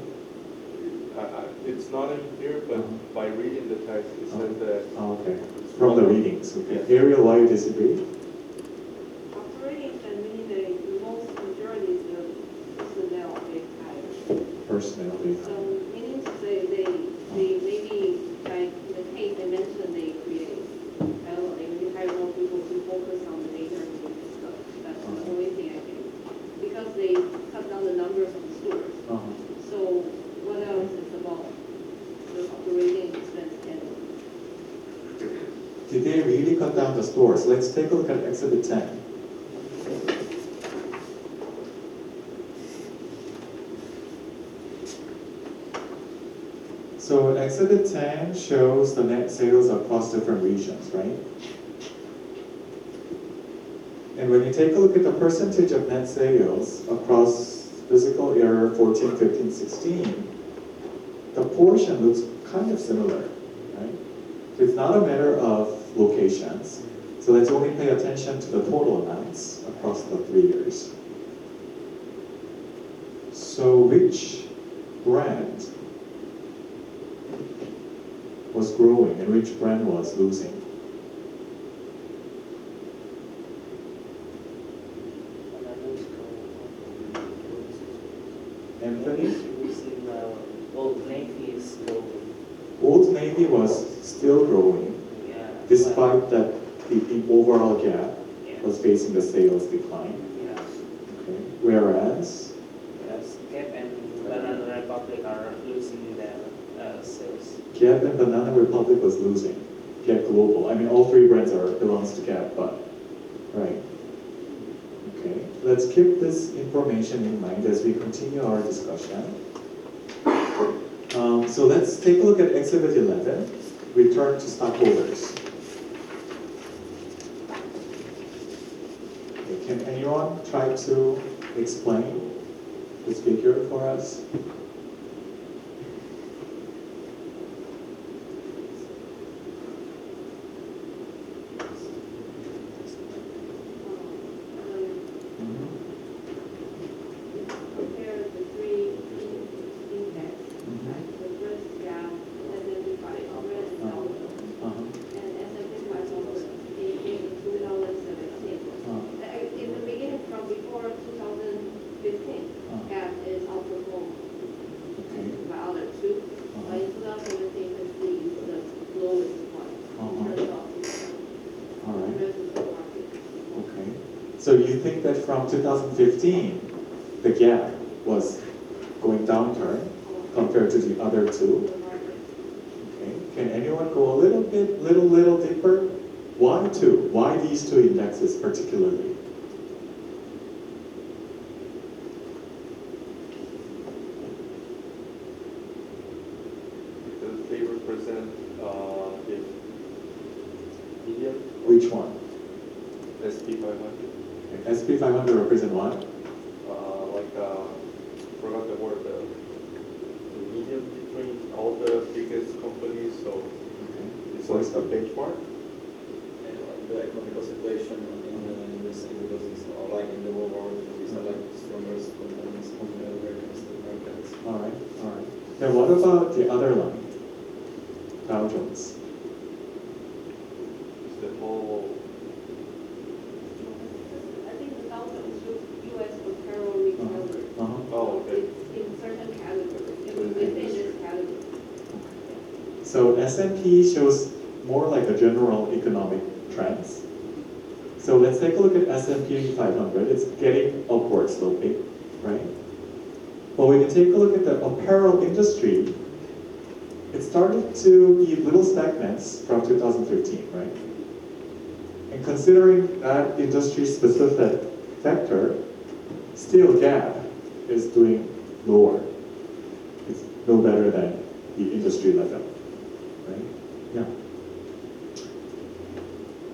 It's not in here, but by reading the text, it says that. Oh, okay, from the readings. Okay, Ariel, why you disagree? Operating expense, meaning the most majority is the personnel they hire. Personnel, they So meaning to say they maybe, like in the case they mentioned they create, I don't know, they maybe hire more people to focus on the data and stuff. That's the only thing I think. Because they cut down the numbers of the stores. So what else is about the operating expense and Did they really cut down the stores? Let's take a look at Exhibit 10. So Exhibit 10 shows the net sales across different regions, right? And when you take a look at the percentage of net sales across fiscal year 14, 15, 16, the portion looks kind of similar, right? So it's not a matter of locations. So let's only pay attention to the total amounts across the 3 years. So which brand was growing and which brand was losing? Anthony? Old Navy is growing. Old Navy was still growing, Yeah. despite that the overall gap Yeah. was facing the sales decline. Yeah. Okay. Whereas, Yes, Gap and Banana Republic are losing their sales. Gap and Banana Republic was losing. Gap Global. I mean, all three brands belongs to Gap, but right. Okay. Let's keep this information in mind as we continue our discussion. So let's take a look at Exhibit 11, return to stockholders. Okay, can anyone try to explain this figure for us? Compare the three index, right? The first gap, S&P 500 is down, and S&P 500 in 2017. In the beginning, from before 2015, gap is outperformed by other two. But in 2017, you can see it's the lowest one in terms of All right. versus the market. Okay. So you think that from 2015, the gap was going downturn compared to the other two? Okay. Can anyone go a little deeper? Why two? Why these two indexes particularly? Because they represent the median, Which one? SP 500. Okay. SP 500 represent what? Forgot the word, the median between all the biggest companies, so it's like a benchmark. And like the economical situation in the city, because it's all like in the world, these are like the strongest companies on the American stock markets. All right. Then what about the other line? Dow Jones. It's the whole. I think the Dow Jones U.S. apparel recovery. Oh, okay. In certain categories, within this category. So S&P shows more like a general economic trends. So let's take a look at S&P 500. It's getting upward sloping, right? But when you take a look at the apparel industry, it started to be little stagnants from 2015, right? And considering that industry-specific factor, still Gap is doing lower. It's no better than the industry level, right? Yeah.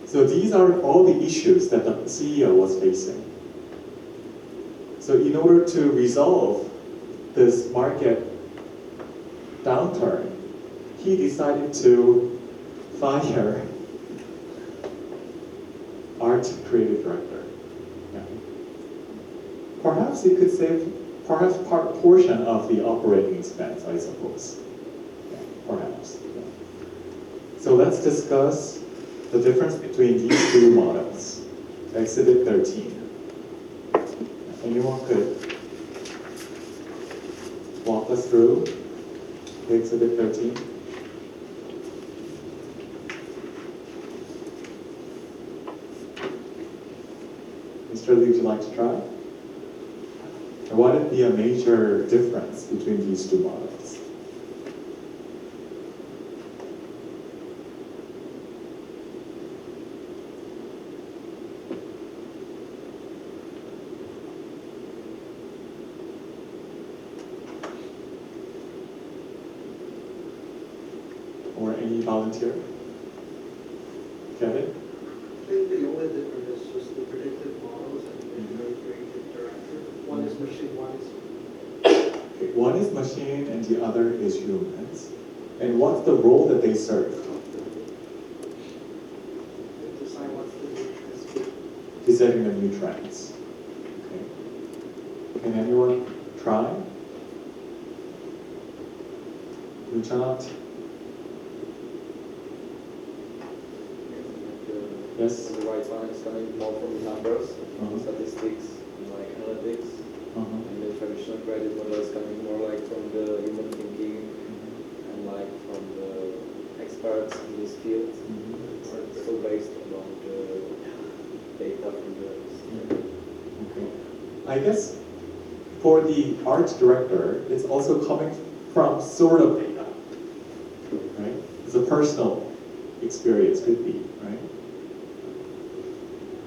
So these are all the issues that the CEO was facing. So in order to resolve this market downturn, he decided to fire art creative director. Yeah. Perhaps he could save portion of the operating expense, I suppose. Yeah, perhaps. Yeah. So let's discuss the difference between these two models. Exhibit 13. Anyone could walk us through Exhibit 13? Mr. Lee, would you like to try? And what would be a major difference between these two models? Or any volunteer? Kevin? I think the only difference is just the predictive models and the creative director. One is machine, one is Okay, one is machine and the other is humans. And what's the role that they serve? decide what's the new trend. Deciding the new trends. Okay. Can anyone try? Lucianat? Yes? The right one is coming more from the numbers, statistics, and like analytics. And the traditional credit model is coming more like from the human thinking and like from the experts in this field. So based on the data from the Okay. I guess for the art director, it's also coming from sort of data, right? It's a personal experience, could be, right?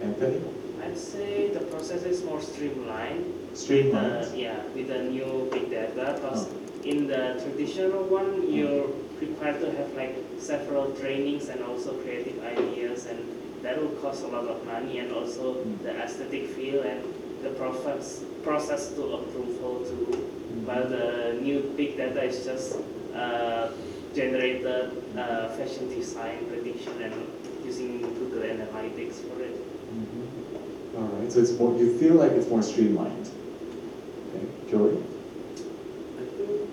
Anthony? I'd say the process is more streamlined. Streamlined? Yeah, with the new big data, because in the traditional one, you're required to have like several trainings and also creative ideas, and that will cost a lot of money, and also the aesthetic feel and the process to approval too. While the new big data is just generated fashion design prediction and using Google Analytics for it. All right, so it's more, you feel like it's more streamlined. Okay, Joey? I think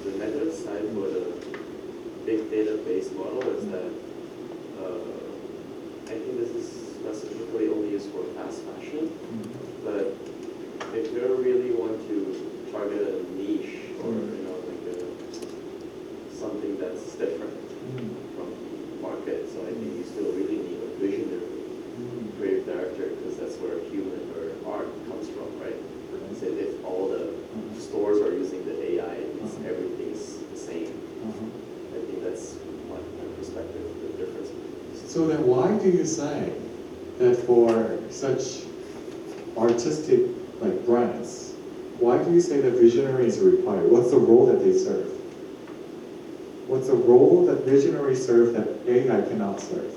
the negative side for the big database model is that I think this is specifically only used for fast fashion. But if you really want to target a niche or like something that's different from market, so I think you still really need a visionary creative director, because that's where human or art comes from, right? So if all the stores are using the AI and everything's the same, I think that's my perspective, the difference. So then why do you say that for such artistic like brands, why do you say that visionaries are required? What's the role that they serve? What's the role that visionaries serve that AI cannot serve?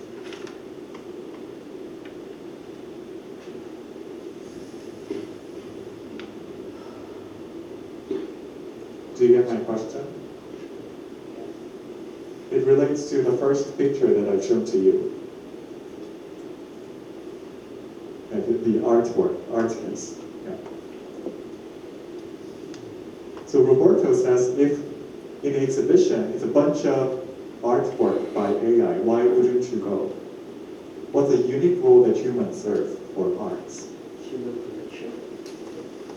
Do you get my question? It relates to the first picture that I've shown to you. The artwork, art piece. Yeah. So Roberto says if in the exhibition it's a bunch of artwork by AI, why wouldn't you go? What's a unique role that humans serve for arts? Human connection.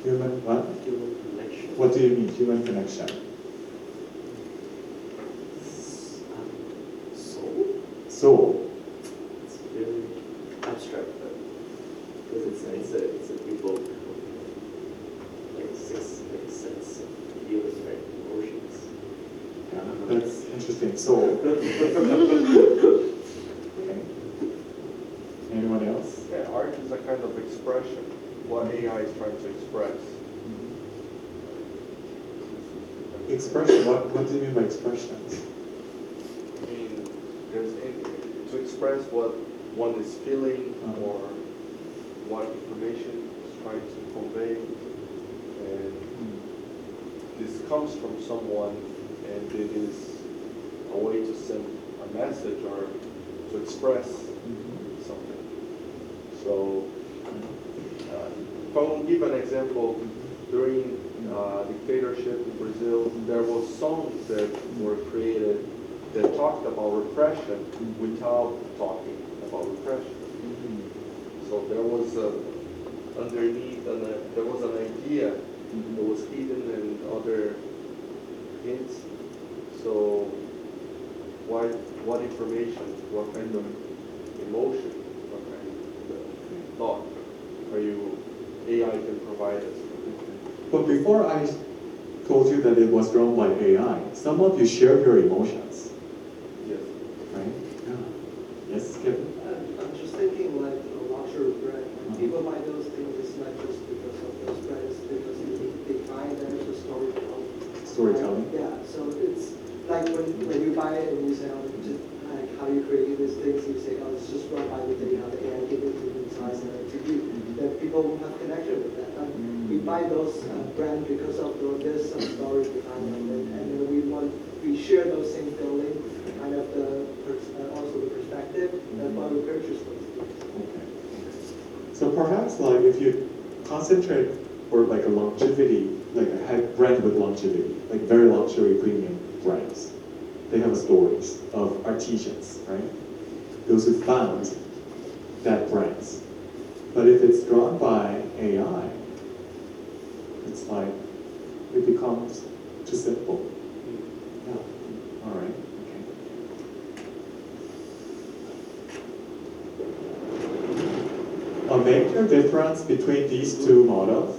Human what? Human connection. What do you mean, human connection? Soul? Soul. It's very abstract, but because it's a people like sense of feeling, right? Emotions. Yeah, that's interesting. Soul. Okay. Anyone else? Yeah, art is a kind of expression, what AI is trying to express. Expression, what do you mean by expression? I mean, to express what one is feeling or what information is trying to convey. And this comes from someone, and it is a way to send a message or to express something. So, if I will give an example, during dictatorship in Brazil, there were songs that were created that talked about repression without talking about repression. So there was underneath, there was an idea that was hidden in other hints. So what information, what kind of emotion, what kind of thought AI can provide us? But before I told you that it was drawn by AI, some of you shared your emotions. Yes. Right? Yeah. Yes, Kevin? I'm just thinking like a luxury brand. Like people buy those things, it's not just because of those brands, because they find there's a storytelling. Storytelling? Yeah, so it's like when you buy it and you say, oh, just like how you created these things, you say, oh, it's just run by the data, the AI gave it to the designer to you. Then people will have connection with that. We buy those brands because of there's some story behind them, and then we share those same feeling, kind of also the perspective. That's why we purchase those things. Okay. So perhaps like if you concentrate for like a longevity, like a brand with longevity, like very luxury premium brands, they have stories of artisans, right? Those who found that brands. But if it's drawn by AI, it's like, it becomes too simple. Yeah. All right. Okay. A major difference between these two models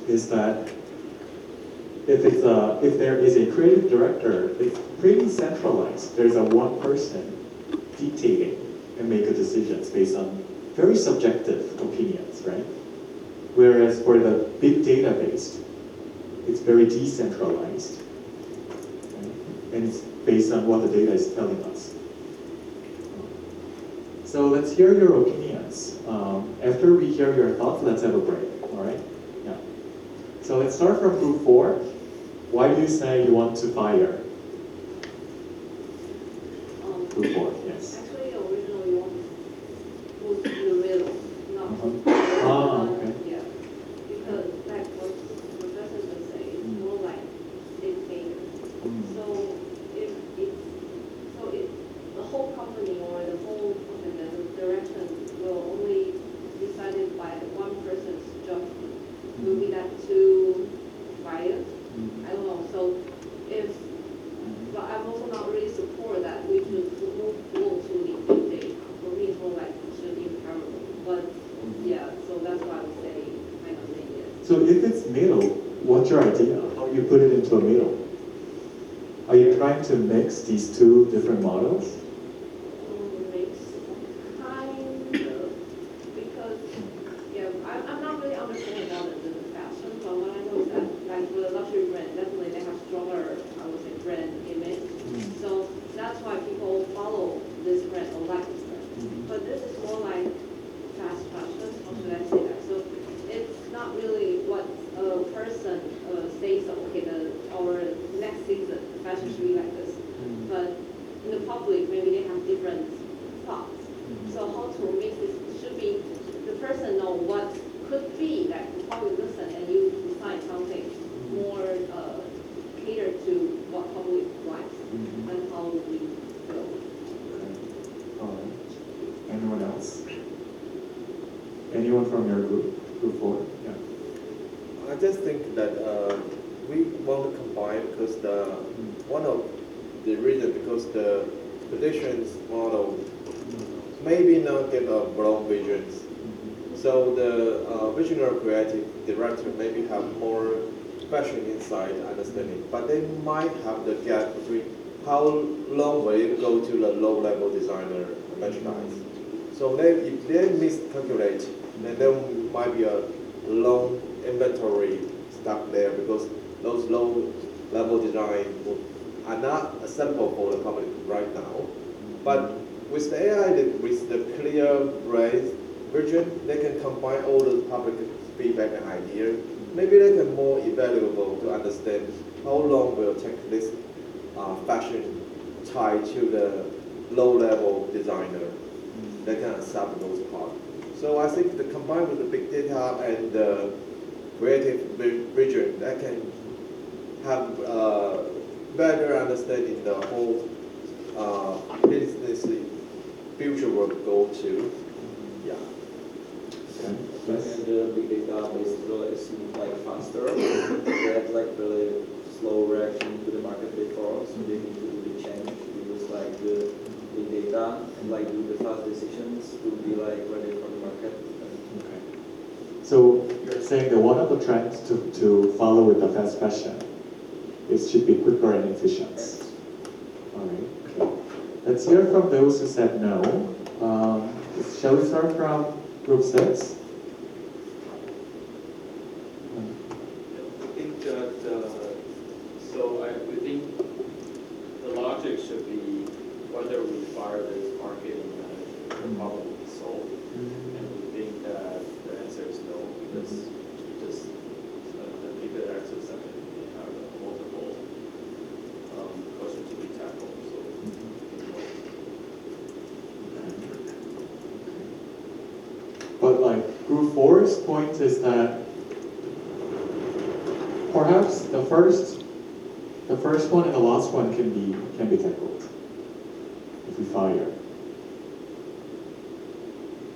is that if there is a creative director, it's pretty centralized. There's a one person dictating and make decisions based on very subjective opinions, right? Whereas for the big database, it's very decentralized. Right? And it's based on what the data is telling us. So let's hear your opinions. After we hear your thoughts, let's have a break, all right? Yeah. So let's start from group 4. Why do you say you want to fire? Group 4, yes. Actually, originally one was in the middle, not Okay. yeah. Because like what Professor was saying, it's more like dictator. So if the whole company or the whole direction will only decided by one person's judgment, will be that too biased? I don't know. So if, but I'm also not really support that we should move to the big data. For me, it's more like it should be parallel. But yeah, so that's why I would say kind of saying yes. So if it's middle, what's your idea? How do you put it into a middle? Are you trying to mix these two different models? Makes kind of, because yeah, I'm not really understanding about the fashion, but what I know is that like for the luxury brand, definitely they have stronger, I would say, brand image. So that's why people follow this brand or like this brand. But this is more like fast fashion. How should I say that? So it's not really what a person says. Okay, our next season the fashion should be like this. But in the public, maybe they have different thoughts. So how to make this should be the person know what could be that the public listen and you decide something more catered to what public likes and how we go. All right. Anyone else? Anyone from your group 4? Yeah. I just think that we want to combine because one of the reason because the predictions model maybe not give a broad visions. So the visionary creative director maybe have more fashion insight understanding, but they might have the gap between how long will it go to the low-level designer merchandise. So if they miscalculate, then there might be a long inventory stuck there because those low-level design are not acceptable for the company right now. But with the AI, with the clear vision, they can combine all the public feedback and ideas. Maybe they can more evaluable to understand how long will take this fashion tied to the low-level designer. They can accept those parts. So I think the combined with the big data and the creative vision, that can have better understanding the whole business future will go to. Yeah. Okay. And the big data is really like faster. They have like really slow reaction to the market before, so they need to do the change to use like the big data and like do the fast decisions to be like ready for the market. Okay. So you're saying that one of the trends to follow with the fast fashion is should be quicker and efficient. All right. Okay. Let's hear from those who said no. Shall we start from group 6? I think that, we think the logic should be whether we fire this marketing manager, the problem will be solved. And we think that the answer is no, because just the people that are accepted have multiple questions to be tackled. So, But like group 4's point is that perhaps the first one and the last one can be tackled if we fire.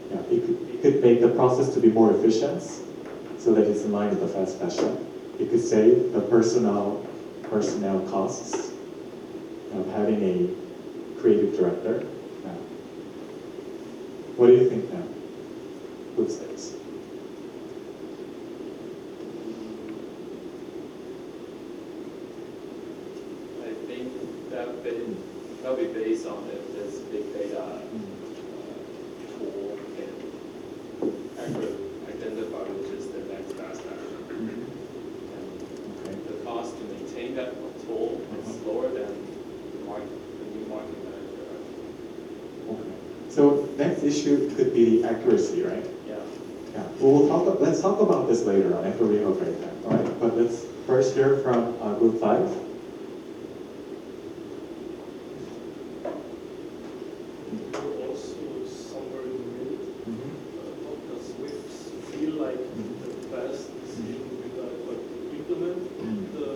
Yeah, it could make the process to be more efficient so that it's in line with the fast fashion. It could save the personnel costs of having a creative director. Yeah. What do you think now? Group 6. I think that'll be based on if this big data tool can accurately identify which is the think that on total it's lower than the new marketing manager. Okay. So next issue could be accuracy, right? Yeah. Yeah. Well, let's talk about this later on after we have a break time. All right. But let's first hear from Group 5. We're also somewhere in the middle, because we feel like the best decision would be like to implement the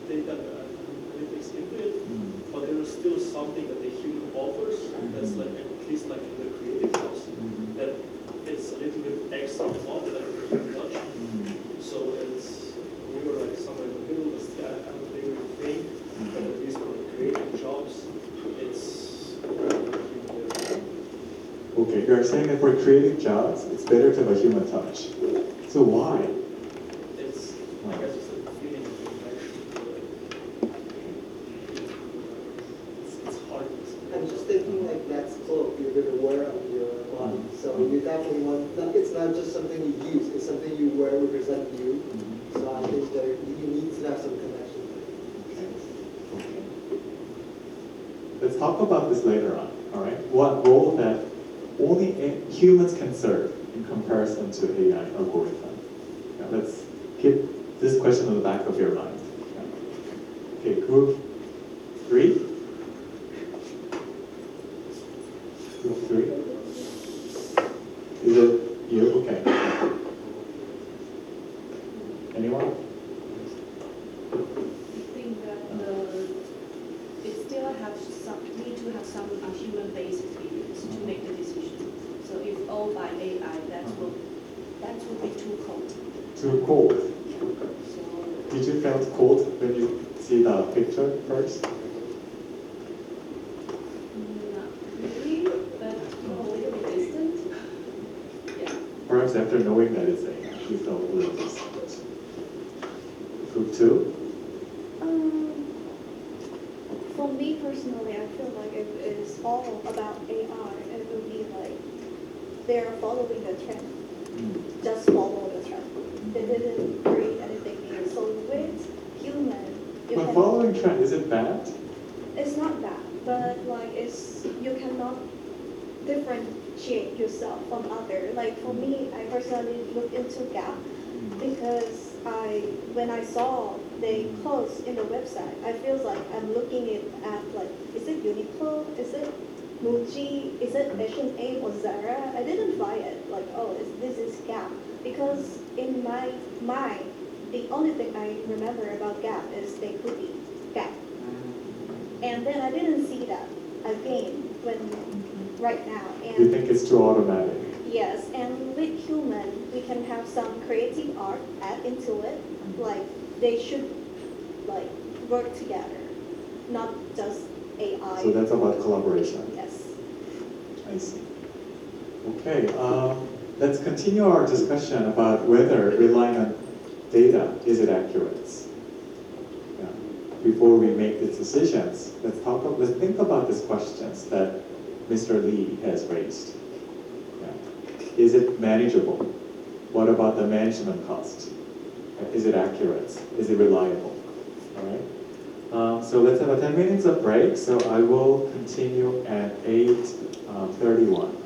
data analytics into it, but there is still something that the human offers that's like at least like in the creative house that it's a little bit extra fun that we can touch. So we were like somewhere in the middle, but still I don't really think that at least for the creative jobs, it's Okay, you're saying that for creative jobs, it's better to have a human touch. So why? it's I guess it's a feeling of connection. It's hard to explain. I'm just thinking like that's cloak you're going to wear on your body. So you definitely want, it's not just something you use, it's something you wear represent you. So I think that you need to have some connection. Okay. Let's talk about this later on, all right? What role that only humans can serve in comparison to AI algorithm. Yeah, let's keep this question on the back of your mind. Yeah. Okay, group 3. Group 3. Is it you? Okay. Anyone? I think that it still need to have some human-based experience to make the decision. So if all by AI, that would be too cold. Too cold. So Did you feel cold when you see the picture first? not really, but a little bit distant. Yeah. Perhaps after knowing that it's AI, you felt a little distant. Group 2? For me personally, I feel like if it is all about AI, it would be like they're following the trend. Just follow the trend. They didn't create anything new. So with human, you But can, following trend, is it bad? it's not bad, but like you cannot differentiate yourself from other. Like for me, I personally look into Gap because when I saw they closed in the website, I feel like I'm looking at like, is it Uniqlo? Is it Muji? Is it H&M or Zara? I didn't buy it. Like, oh, this is Gap. Because in my mind, the only thing I remember about Gap is they hoodie, Gap. And then I didn't see that again right now. And You think it's too automatic? yes, and with human, we can have some creative art add into it. Like they should like work together, not just AI. So that's about collaboration. Yes. I see. Okay, let's continue our discussion about whether relying on data is it accurate. Yeah. Before we make these decisions, let's think about these questions that Mr. Lee has raised. Yeah. Is it manageable? What about the management cost? Is it accurate? Is it reliable? All right. So let's have a 10 minutes of break. So I will continue at 8:31.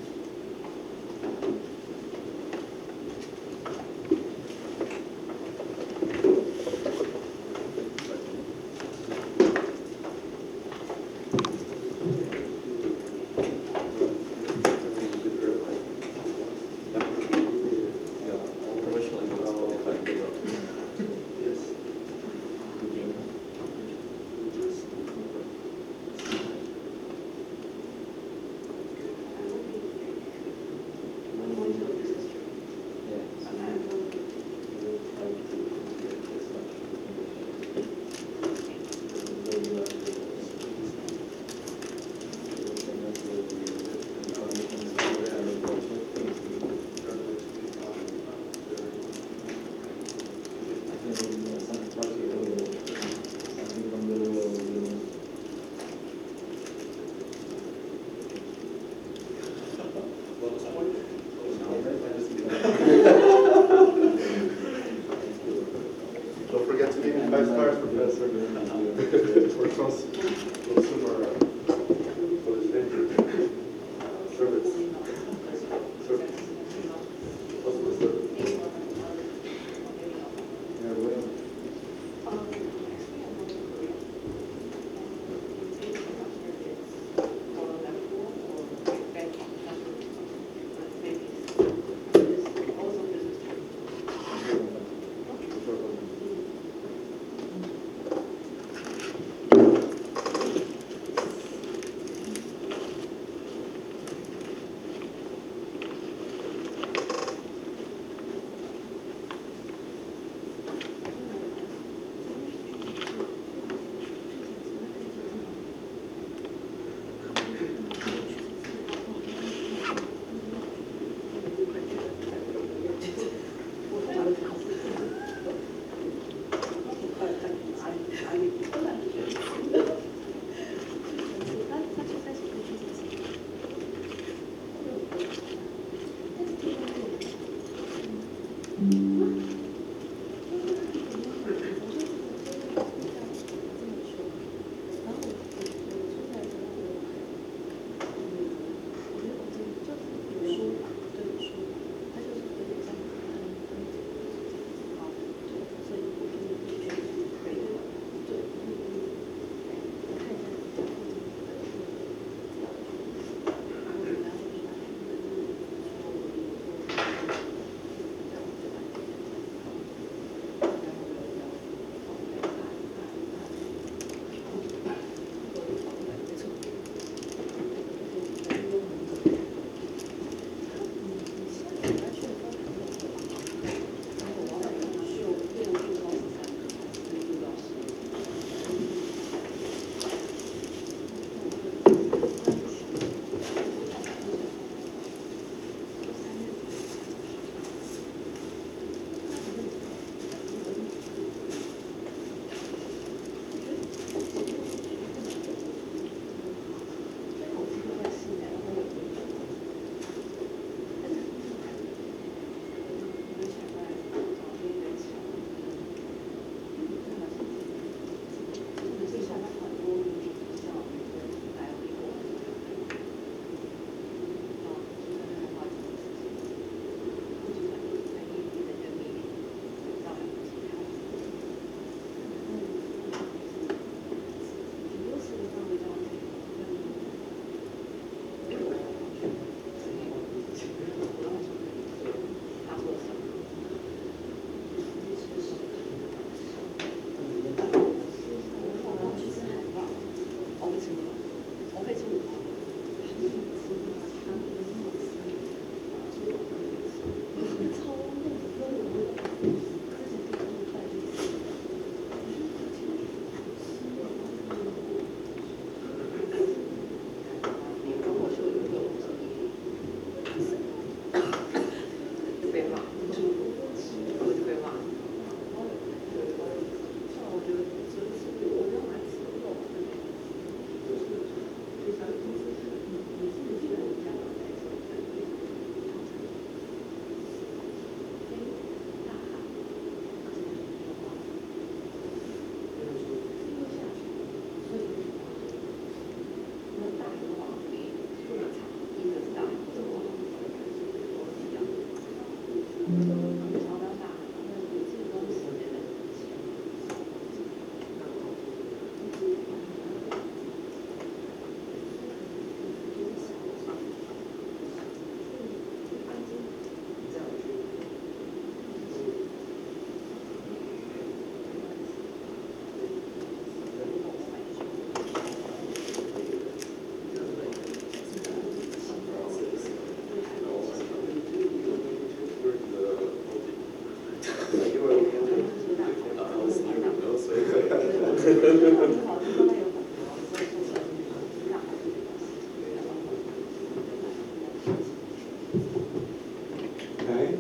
Okay.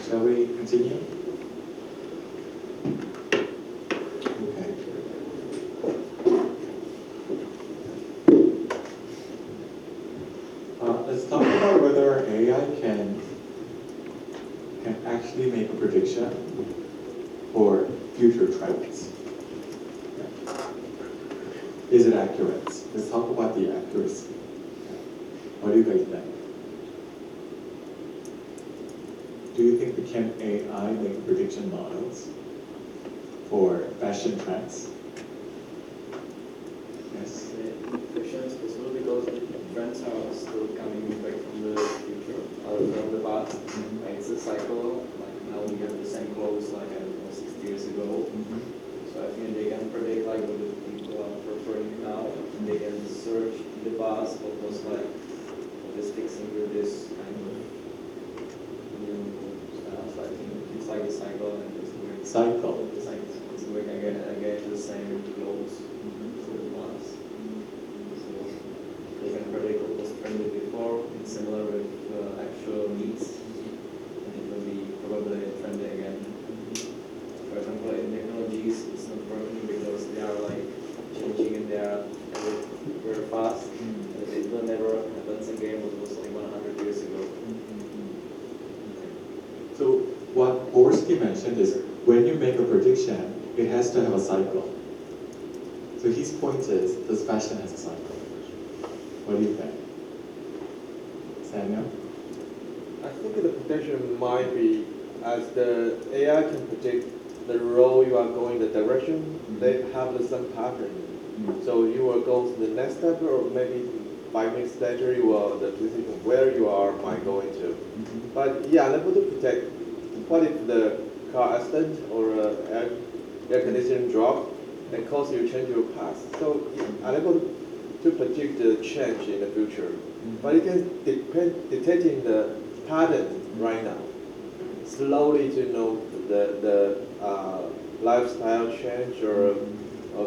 Shall we continue? Okay. Let's talk about whether AI can actually make a prediction for future trends. Is it accurate? Let's talk about the accuracy. What do you guys think? Do you think we can AI make prediction models for fashion trends? Yes. Questions specifically because trends are still coming back from the future, from the past. Like it's a cycle. Like now we have the same clothes like I don't know 60 years ago. So I think they can predict like what the people are preferring now, and they can search in the past what was like what is fixing with this kind of new stuff. So I think it's like a cycle and it's going. Cycle. It's like it's going again and again the same. Roski mentioned is when you make a prediction, it has to have a cycle. So his point is, does fashion has a cycle? What do you think? Samuel? I think the prediction might be as the AI can predict the role you are going, the direction, they have the some pattern. So you will go to the next step, or maybe 5 minutes later you will the decision where you are might go into. But yeah, unable to predict what if the car accident or air conditioning drop and cause you change your path. So unable to predict the change in the future. But it can detecting the pattern right now. Slowly to know the lifestyle change or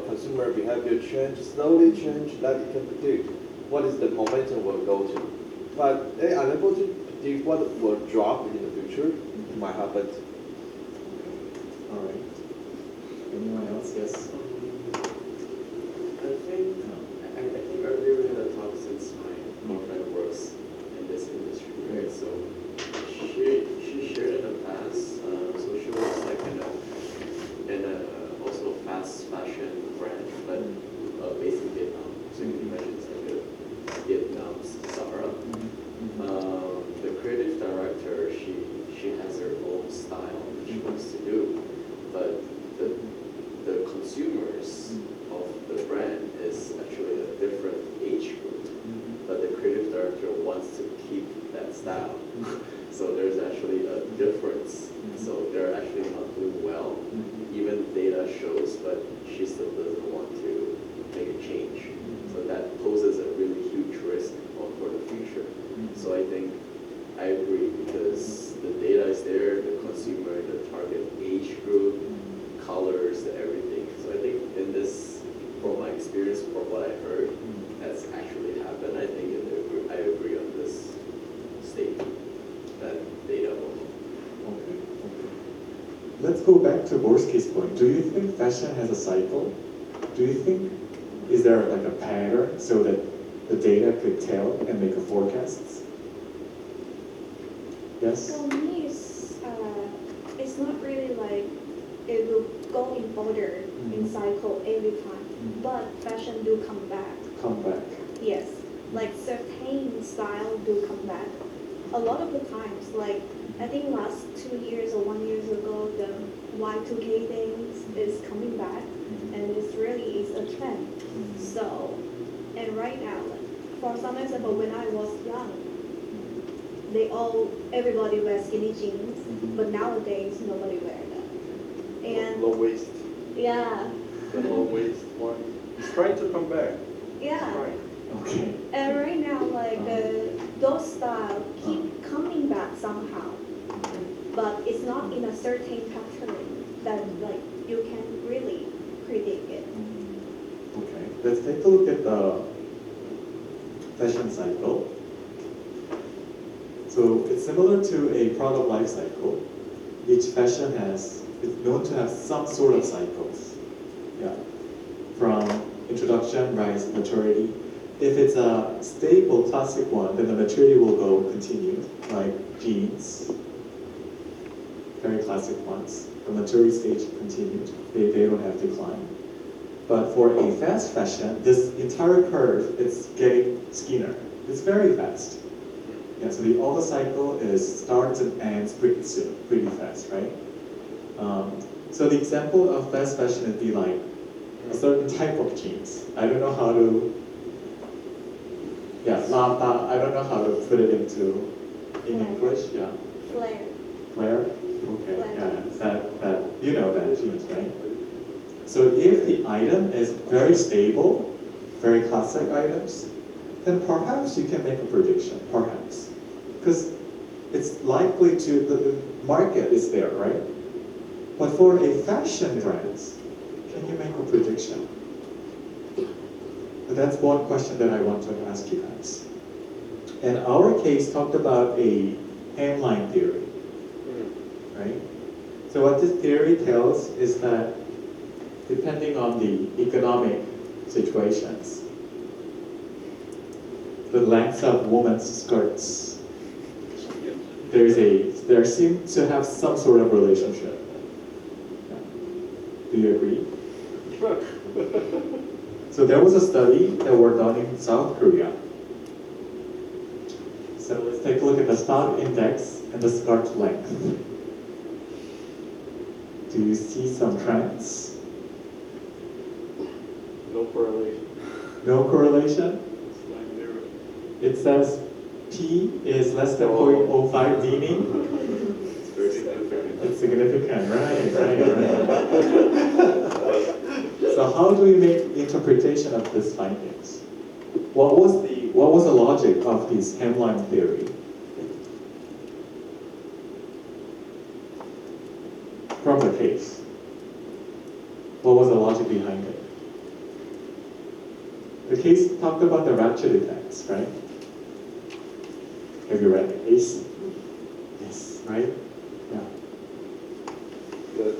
consumer behavior change, slowly change that it can predict what is the momentum will go to. But they are unable to predict what will drop in the future, it might happen. All right. Anyone else? Yes. I think earlier we had a talk since my friend works in this industry, right? So she shared in the past, so she works like in a also fast fashion brand, but based in Vietnam. So you can imagine it's like a Vietnam's Zara. The creative director, she has her own style that she wants to do, but the consumers of the brand is actually a different age group, but the creative director wants to keep that style. So there's actually a difference. So they're actually not doing well. Even data shows, but she still doesn't want to make a change. So that poses a really huge risk for the future. So I think I agree because the data is there, the consumer, the target age group, colors, everything. So I think in this, from my experience, from what I heard, that's actually happened. I think I agree on this statement that data will. Okay. Let's go back to Borski's point. Do you think fashion has a cycle? Do you think, is there like a pattern so that the data could tell and make a forecasts? Yes? For me, it's not really like it will go in order, in cycle every time, but fashion do come back. Come back. Yes, like certain style do come back. A lot of the times, like I think last 2 years or 1 year ago, the Y2K things is coming back, and it's really is a trend. So, and right now, like, for some example, when I was young, everybody wears skinny jeans, but nowadays nobody wear that. And Low waist. yeah. The low waist one. It's trying to come back. Yeah. Right. Okay. And right now, like those style keep coming back somehow, but it's not in a certain pattern that like you can really predict it. Okay. Let's take a look at the fashion cycle. So it's similar to a product life cycle. Each fashion is known to have some sort of cycles. Yeah. From introduction, rise, maturity. If it's a stable classic one, then the maturity will go continue, like jeans, very classic ones. The maturity stage continued. They don't have decline. But for a fast fashion, this entire curve is getting skinner. It's very fast. Yeah, so all the cycle starts and ends pretty soon, pretty fast, right? So the example of fast fashion would be like a certain type of jeans. I don't know how to, I don't know how to put it in English, yeah. Flare. Flare? Okay, yeah, that, you know that jeans, right? So if the item is very stable, very classic items, then perhaps you can make a prediction, perhaps. Because it's likely the market is there, right? But for a fashion brand, can you make a prediction? And that's one question that I want to ask you guys. And our case talked about a hemline theory, right? So what this theory tells is that depending on the economic situations, the length of women's skirts, there's a there seem to have some sort of relationship. Yeah. Do you agree? So there was a study that were done in South Korea. So let's take a look at the stock index and the skirt length. Do you see some trends? No correlation. No correlation? It's like zero. It says P is less than 0.05, meaning It's very significant. it's significant, right? So how do we make interpretation of these findings? What was the logic of this hemline theory? From the case, what was the logic behind it? The case talked about the ratchet effects, right? Have you read the case? Yes, right? Yeah. The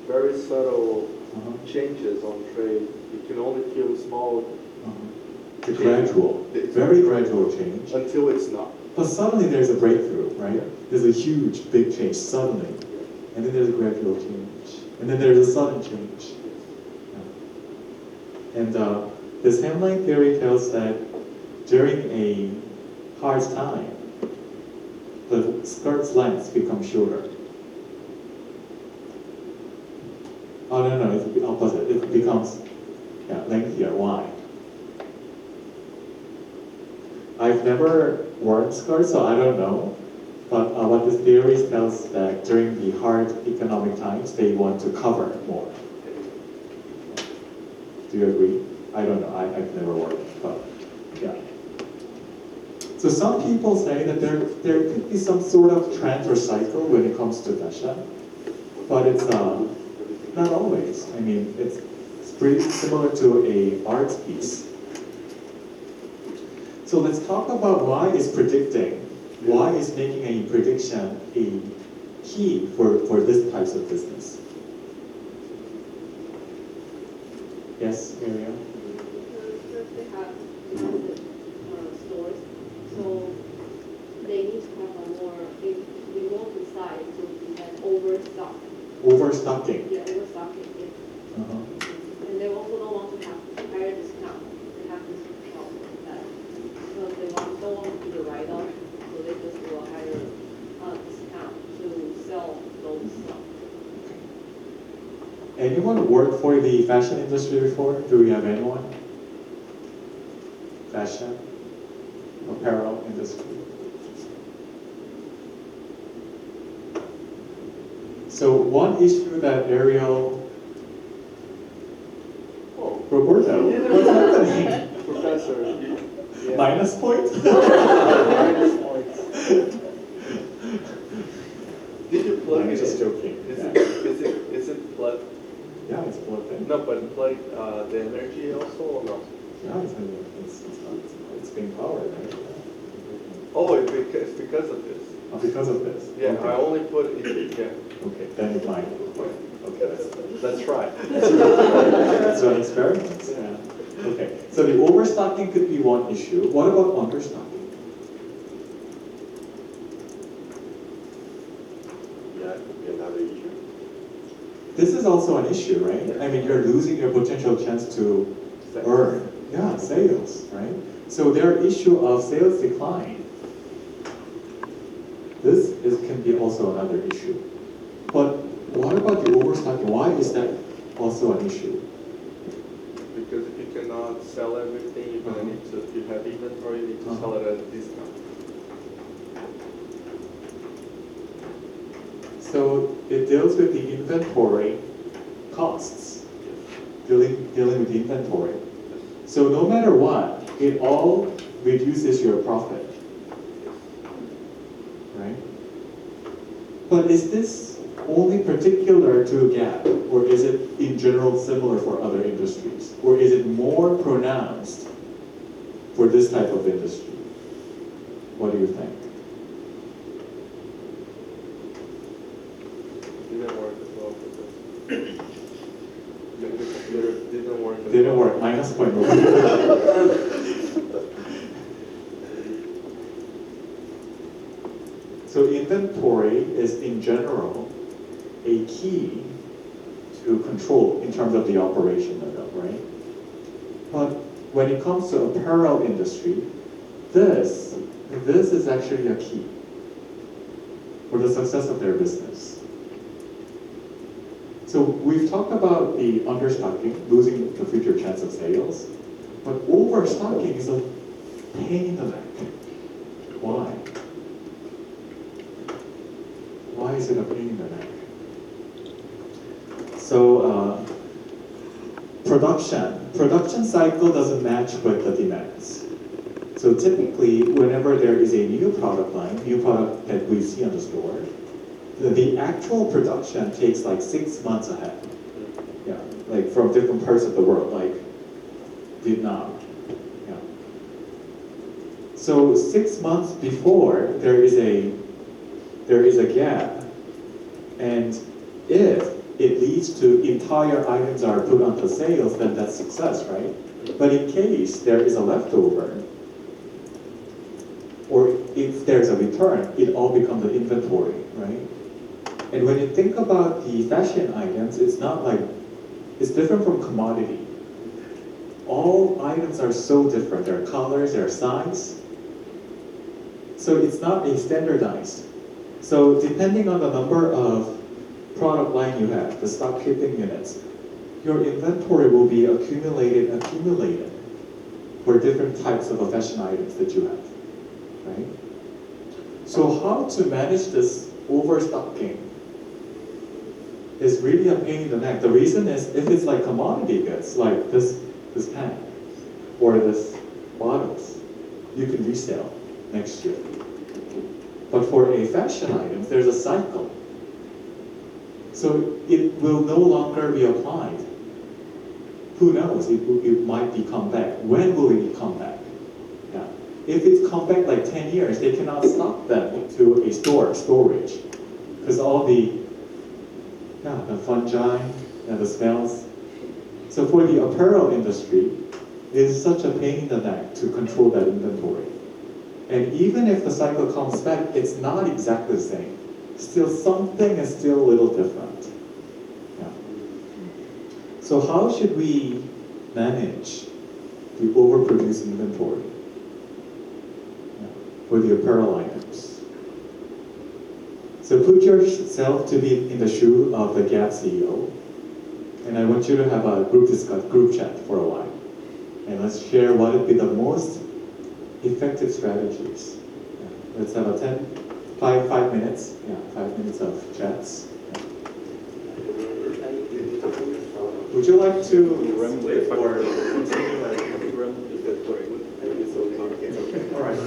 very subtle changes on trade, you can only feel small The gradual, very gradual change. until it's not. But suddenly there's a breakthrough, right? There's a huge, big change suddenly. And then there's a gradual change. And then there's a sudden change. Yeah. And this hemline theory tells that during a hard time, the skirt's length becomes shorter. Oh, no, it's the opposite. It becomes lengthier. Why? I've never worn skirts, so I don't know. But what this theory tells that during the hard economic times, they want to cover more. Do you agree? I don't know. I've never worn it, but yeah. So some people say that there could be some sort of trend or cycle when it comes to fashion, but it's not always. I mean, it's pretty similar to a art piece. So let's talk about why is making a prediction a key for this types of business. Yes, Miriam? Because they have massive stores, so they need to have a more, we won't decide to prevent overstock. Overstocking. Yeah, overstocking. And they also don't want to have higher discount. They have this problem with that. So they don't want to do the write-off, so they just do a higher discount to sell those stuff. Anyone worked for the fashion industry before? Do we have anyone? Fashion, apparel industry. So one issue that Ariel, Roberto, what's happening? Professor, yeah. Minus point? Minus points. Did you plug I'm it just in? joking. Is it plugged? Yeah, it's plugged in. No, but plug the energy also or no? Yeah, it's being powered, right? Oh, it's because of this. Oh, because of this? Yeah, Okay. I only put it, yeah. Okay, then it's fine. Okay, Let's try. that's an experiment. Yeah. Okay, so the overstocking could be one issue. What about understocking? Yeah, it could be another issue. This is also an issue, right? I mean, you're losing your potential chance to earn. Yeah, sales, right? So their issue of sales decline. This can be also another issue. But what about the overstocking? Why is that also an issue? Because if you cannot sell everything, you're gonna need to, if you have inventory, you need to sell it at a discount. So it deals with the inventory costs, dealing with the inventory. So no matter what, it all reduces your profit, right? But is this only particular to Gap, or is it in general similar for other industries? Or is it more pronounced for this type of industry? What do you think? Didn't work as well for this. The computer didn't work as well. Didn't work, minus point. So inventory is in general a key to control in terms of the operation of it, right? But when it comes to apparel industry, this is actually a key for the success of their business. So we've talked about the understocking, losing the future chance of sales, but overstocking is a pain in the neck. Why? Why is it a pain in the neck? So production cycle doesn't match with the demands. So typically, whenever there is a new product line, new product that we see on the store, the actual production takes like 6 months ahead. Yeah, like from different parts of the world, like Vietnam. Yeah. So 6 months before there is a gap, and if it leads to entire items are put onto sales, then that's success, right? But in case there is a leftover, or if there's a return, it all becomes an inventory, right? And when you think about the fashion items, it's not like, it's different from commodity. All items are so different. Their colors, their size. So it's not a standardized. So depending on the number of product line you have, the stock keeping units, your inventory will be accumulated for different types of fashion items that you have, right? So how to manage this overstocking is really a pain in the neck. The reason is if it's like commodity goods, like this pen or this bottles, you can resell next year. But for a fashion item, there's a cycle. So it will no longer be applied. Who knows? It might be come back. When will it come back? Yeah. If it's come back like 10 years, they cannot stock them to a storage. Because all the fungi and the smells. So for the apparel industry, it is such a pain in the neck to control that inventory. And even if the cycle comes back, it's not exactly the same. Still, something is still a little different. Yeah. So how should we manage the overproduced inventory for the apparel items? So put yourself to be in the shoe of the Gap CEO, and I want you to have a group chat for a while. And let's share what would be the most effective strategies. Yeah. Let's have a 5 minutes. Yeah, 5 minutes of chats. Yeah. Would you like to wait or continue? All right.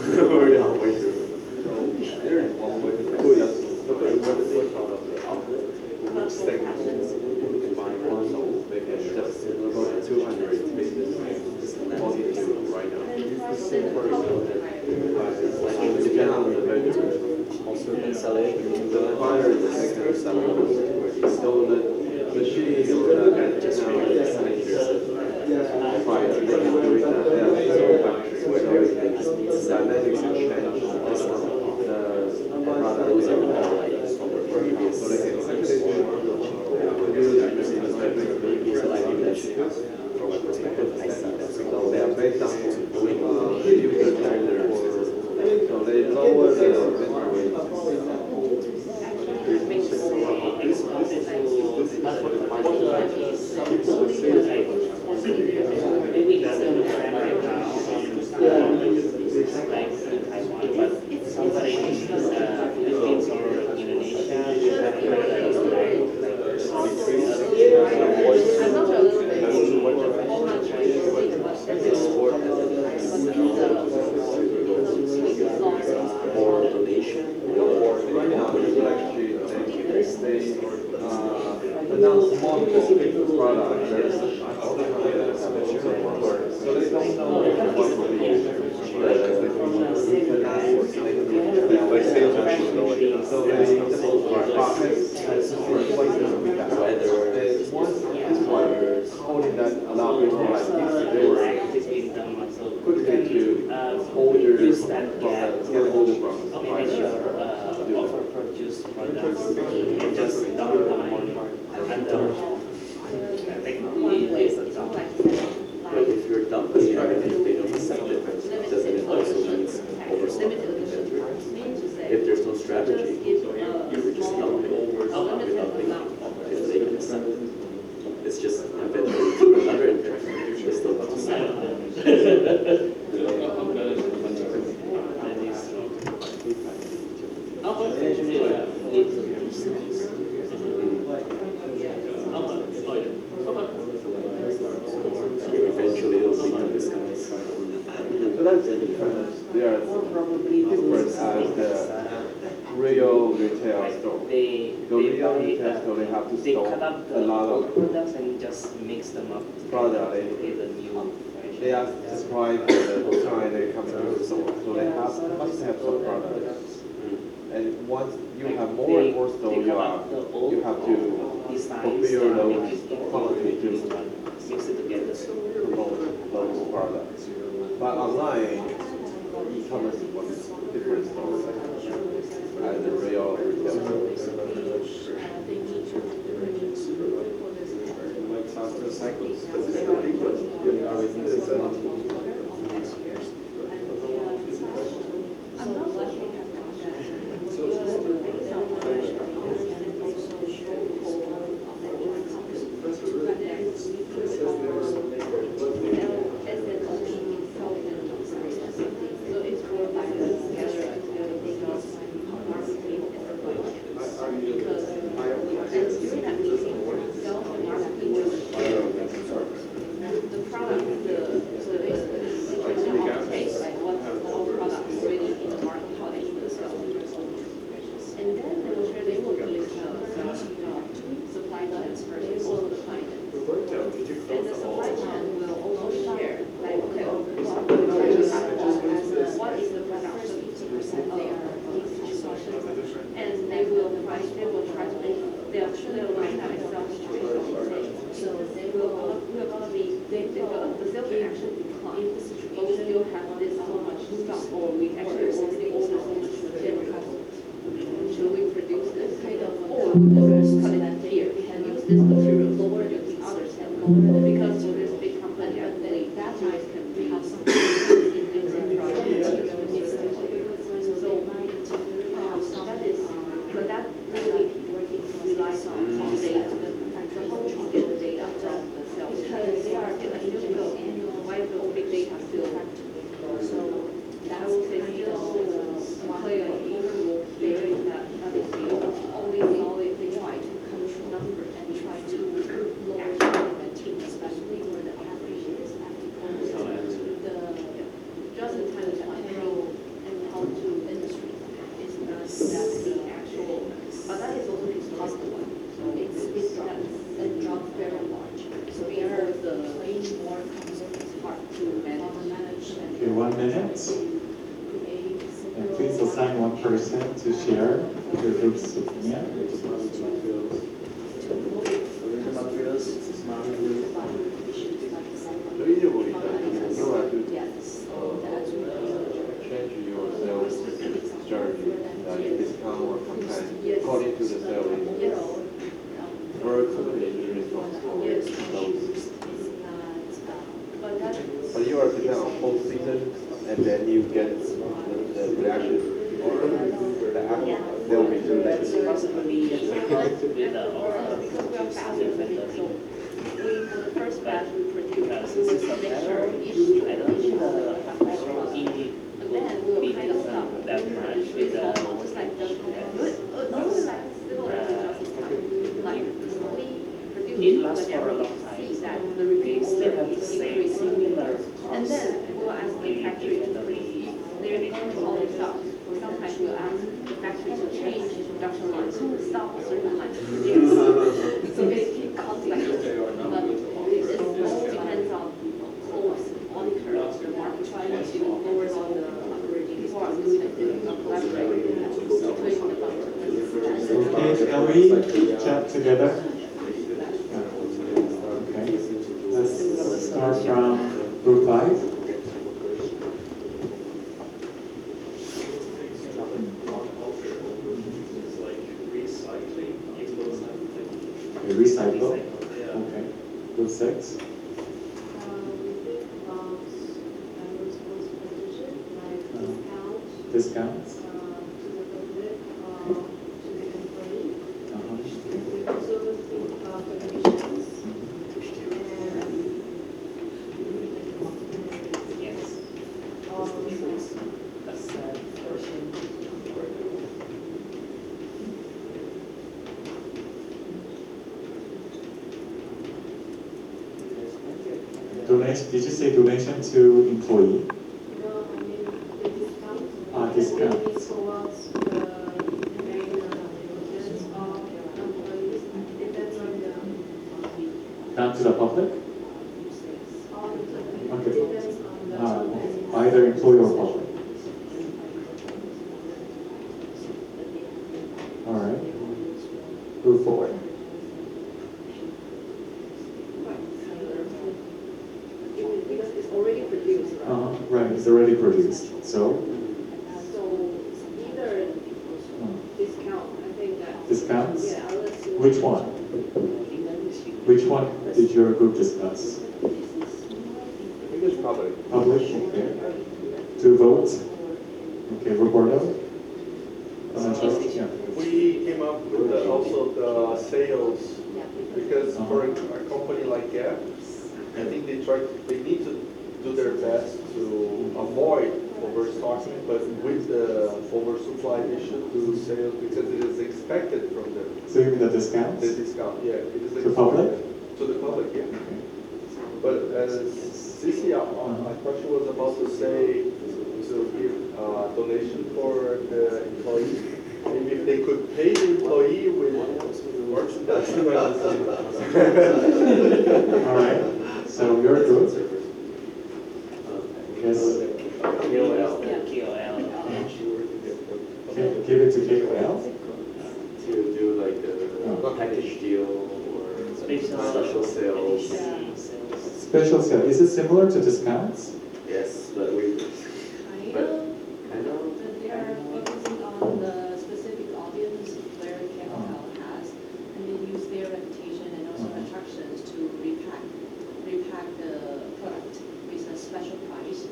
Also can sell it, the buyer is going to sell it. So the machine or just from a perspective, I see that. So they are based on user standards. So they lower the maybe that's the trend right now like in Taiwan, but somebody in Philippines or Indonesia, I'm not a little bit more donation. Right now, actually, they announce multiple products. So they don't know what will be like sales are so they pockets this one holding that a lot of people like they were quickly to hold your from get hold of from produce products and just download the money. And technically, it's a job. But if you're dumping it and they don't accept it, doesn't it also mean overstock inventory? If there's no strategy, you're just dumping without thinking if they can accept it. It's just inventory to another inventory. They still have to sell it. Eventually it'll become discounts. So that's different. They are different as the real retail store. They real retail store, they have to they store cut up the a lot of products and just mix them up product. to get a new They are subscribed to the time they come to the store, so they must have some products. And once you have more and more store, you have to fulfill those quality to mix it together. promote those products. But online, e-commerce is different story as the real retail store. Okay, 1 minute. And please assign one person to share your group's opinion. So either way, you have to change your sales strategy, like discount or campaign, according to the selling. Very quickly response for those. But you are dependent on whole season, and then you get the reaction, or the app, they'll be too late. For the first batch, we produced This is a matter of issue. I don't think and then we will kind of stop. that much with Almost like just only like still like we produce, it lasts but for a then long time. we see that the They repeat still order have the is same increasing. similar And then we'll ask the factory to increase their all stock. Sometimes we'll ask the factory to change production lines to stop a certain line. So they keep costs like this. But it all depends on always monitor the market trying to lower down the operating costs and collaborate between the companies. Okay, can we chat together? Okay. Let's start from group 5. discounts? to the public, to the employee. Uh-huh. We also think of the commissions and Yes. all of these. That's that portion. Donation, did you say donation to employee? No, I mean, the discount. Discount. Maybe towards the main employees or employees, depends on the, Down to the public? on the, depends on the. Either employee or public. All right. Move forward. Because it's already produced, right? Right, it's already produced. So, So either discount, I think that. discounts? Yeah, let's. Which one? Which one did your group discuss? English public. Public, okay. To vote? Okay, Roberto? Yeah. We came up with also the sales, because for a company like Gap, I think they need to do their best to avoid overstocking, but with the oversupply issue to sales, because it is expected from them. So you mean the discounts? The discount, yeah. It is To public? To the public, yeah. But as Cici, my question was about to say, to give donation for the employee. Maybe if they could pay the employee with merchandise. All right, so your group? Yes. KOL. Give it to KOL? To do like a package deal or special sales. Special sale, is it similar to discounts? Yes, but we, but kind of. But they are focusing on the specific audience where KOL has, and they use their reputation and also attractions to repack the product with a special price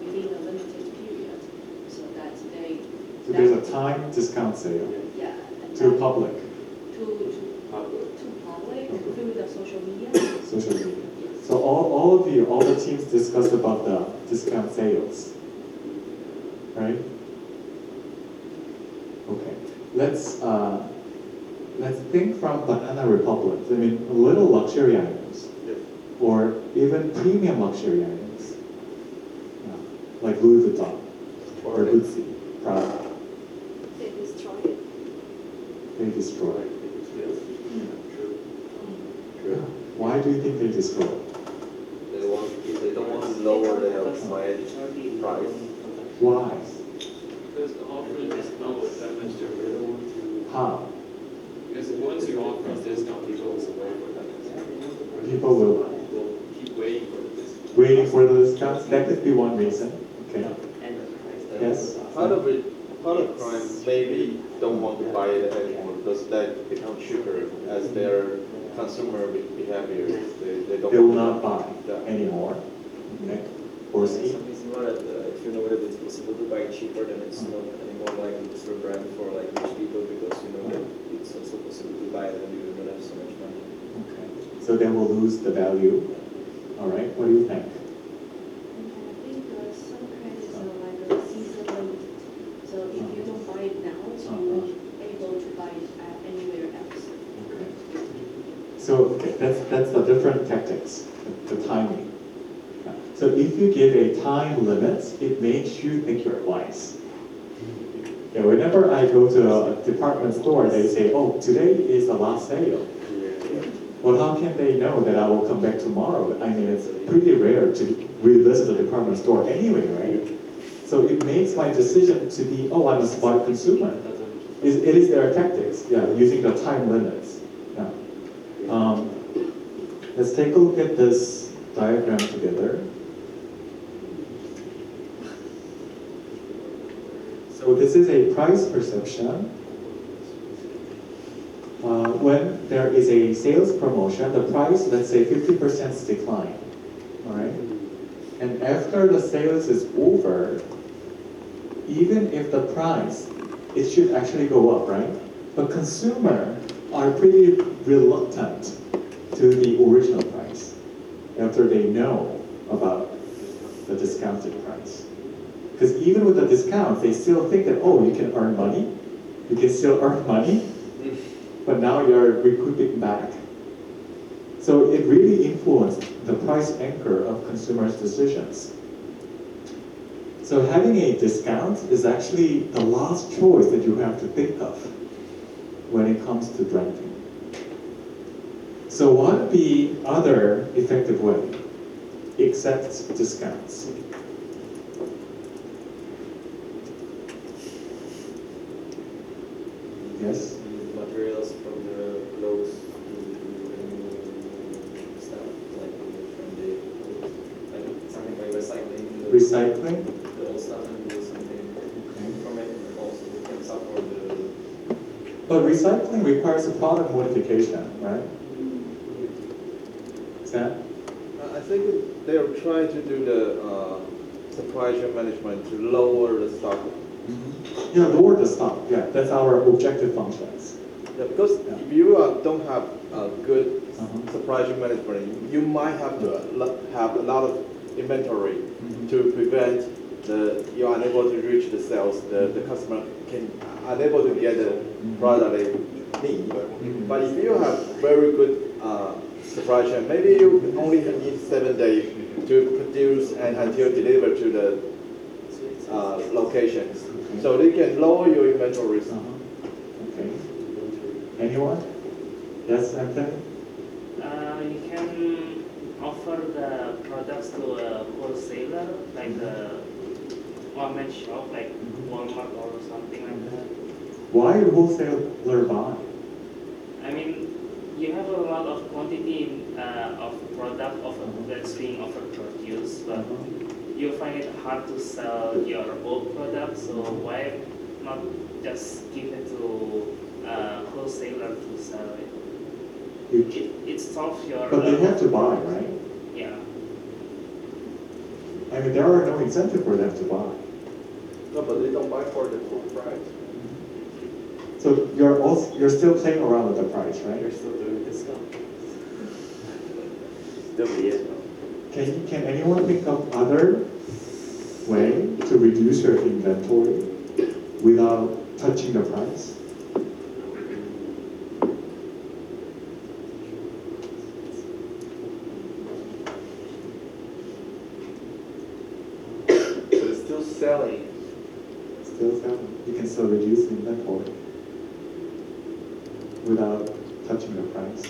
within a limited period, so that they. So there's a time discount sale Yeah. and to that- public, To public through the social media. social media. So all of you, all the teams discussed about the discount sales, right? Okay, let's think from Banana Republic. I mean, little luxury items, or even premium luxury items, like Louis Vuitton or Gucci, Prada. They destroy it. They destroy. True. Why do you think they destroy? They don't want to lower their price. Why? Because the offer is not that much different. How? Because once you offer a discount, people will wait for that. People will Keep waiting for the discount. waiting for the discounts. That could be one reason. Okay. Yes. Part of crime maybe don't want to buy it anymore because that becomes cheaper as their consumer behavior. They don't. They will not buy anymore. Okay. Or see. It's more that if you know that it's possible to buy cheaper, then it's not anymore like a super brand for like rich people because you know that it's also possible to buy it and you don't have so much money. Okay. So then we'll lose the value. All right. What do you think? I think some credits are like a season limited. So if you don't buy it now, you won't be able to buy it anywhere else. Okay. So okay, that's the different tactics, the timing. So if you give a time limit, it makes you think you're wise. Yeah, whenever I go to a department store, they say, oh, today is the last sale. Well, how can they know that I will come back tomorrow? I mean, it's pretty rare to revisit a department store anyway, right? So it makes my decision to be, oh, I'm a smart consumer. It is their tactics, yeah, using the time limits. Yeah. Let's take a look at this diagram together. So this is a price perception. When there is a sales promotion, the price, let's say 50% decline, all right? And after the sales is over, even if the price, it should actually go up, right? But consumer are pretty reluctant to the original price after they know about the discounted price. Because even with the discount, they still think that, oh, you can earn money, you can still earn money, but now you're recouping back. So it really influenced the price anchor of consumers' decisions. So having a discount is actually the last choice that you have to think of when it comes to branding. So what would be other effective way except discounts? Yes? Materials from the clothes to stuff, like from the, like something like recycling. Recycling? The old stuff and do something from it, and also can support the. But recycling requires a product modification, right? Is that? I think they are trying to do the supply chain management to lower the stock. Yeah, lower the stock. Yeah, that's our objective functions. Yeah, because if you don't have a good supply chain management, you might have to have a lot of inventory to prevent you're unable to reach the sales. The customer can unable to get the product they need. But if you have very good supply chain, maybe you only need 7 days to produce and until deliver to the locations. So they can lower your inventories. Okay. Anyone? Yes, Anthony? You can offer the products to a wholesaler, like a one-man shop, like Walmart or something like that. Why wholesaler buy? I mean, you have a lot of quantity of product that's being offered produced, but you find it hard to sell your old product, so why not just give it to a wholesaler to sell it? It solves your... But they have to buy, right? Yeah. I mean, there are no incentive for them to buy. No, but they don't buy for the full price. So you're still playing around with the price, right? You're still doing discount. Can anyone think of other way to reduce your inventory without touching the price? So it's still selling. Still selling. You can still reduce inventory without touching the price.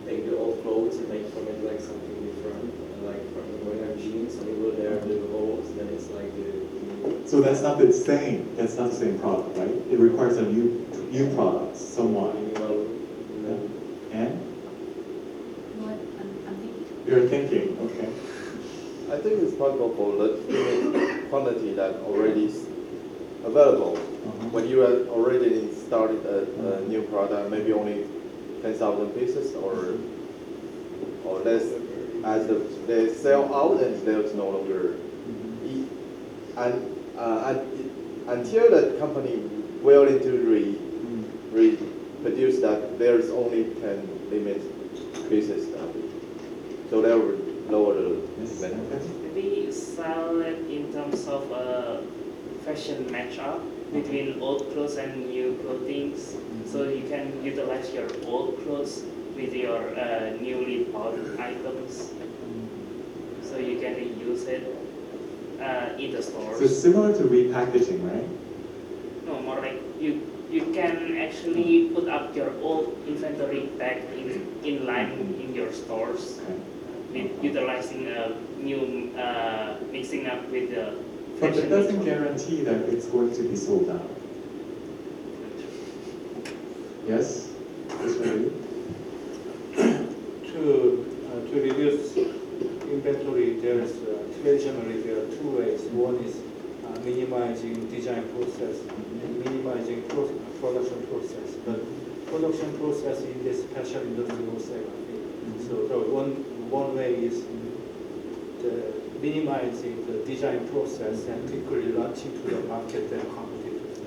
Take the old clothes and make from it like something different, like from wearing jeans, and you go there, do holes, then it's like the. So that's not the same. That's not the same product, right? It requires a new product, somewhat. And I'm thinking. you're thinking, okay. I think it's possible for the limited quantity that already is available. When you have already started a new product, maybe only 10,000 pieces or less, as they sell out and there's no longer until the company willing to reproduce that, there's only 10 limit pieces. So they will lower the inventory. Maybe sell it in terms of a fashion matchup between old clothes and new clothing. So you can utilize your old clothes with your newly bought items. So you can reuse it in the stores. So it's similar to repackaging, right? No, more like you can actually put up your old inventory back in line in your stores, utilizing a new mixing up with the. But that doesn't guarantee that it's going to be sold out. Yes? To reduce inventory, traditionally there are two ways. One is minimizing design process and minimizing production process. But production process in this fashion industry also, I think. So one way is the minimizing the design process and quickly launching to the market and competitors.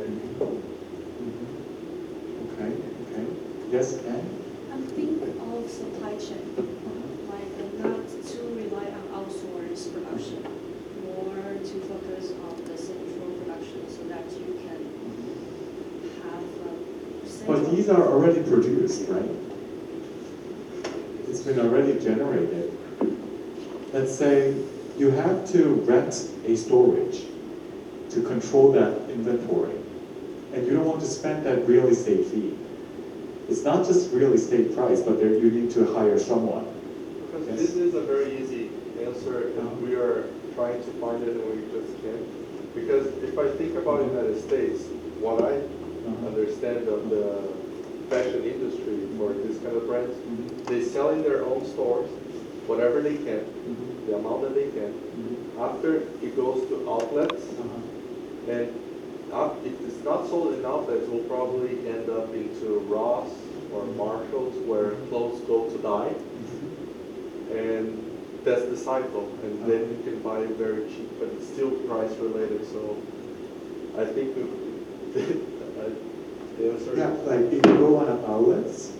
Okay, okay. Yes, Anne? I'm thinking of supply chain, like not to rely on outsourced production, more to focus on the central production so that you can have But these are already produced, right? It's been already generated. Let's say you have to rent a storage to control that inventory, and you don't want to spend that real estate fee. It's not just real estate price, but there you need to hire someone. Because Yes. this is a very easy answer, and we are trying to find it and we just can't. Because if I think about United States, what I understand of the fashion industry for this kind of brands, they sell in their own stores whatever they can, the amount that they can. After it goes to outlets, and if it's not sold in outlets, it will probably end up into Ross or Marshalls where clothes go to die. And that's the cycle. And then you can buy it very cheap, but it's still price related. So I think the answer Yeah, like if you go on outlets,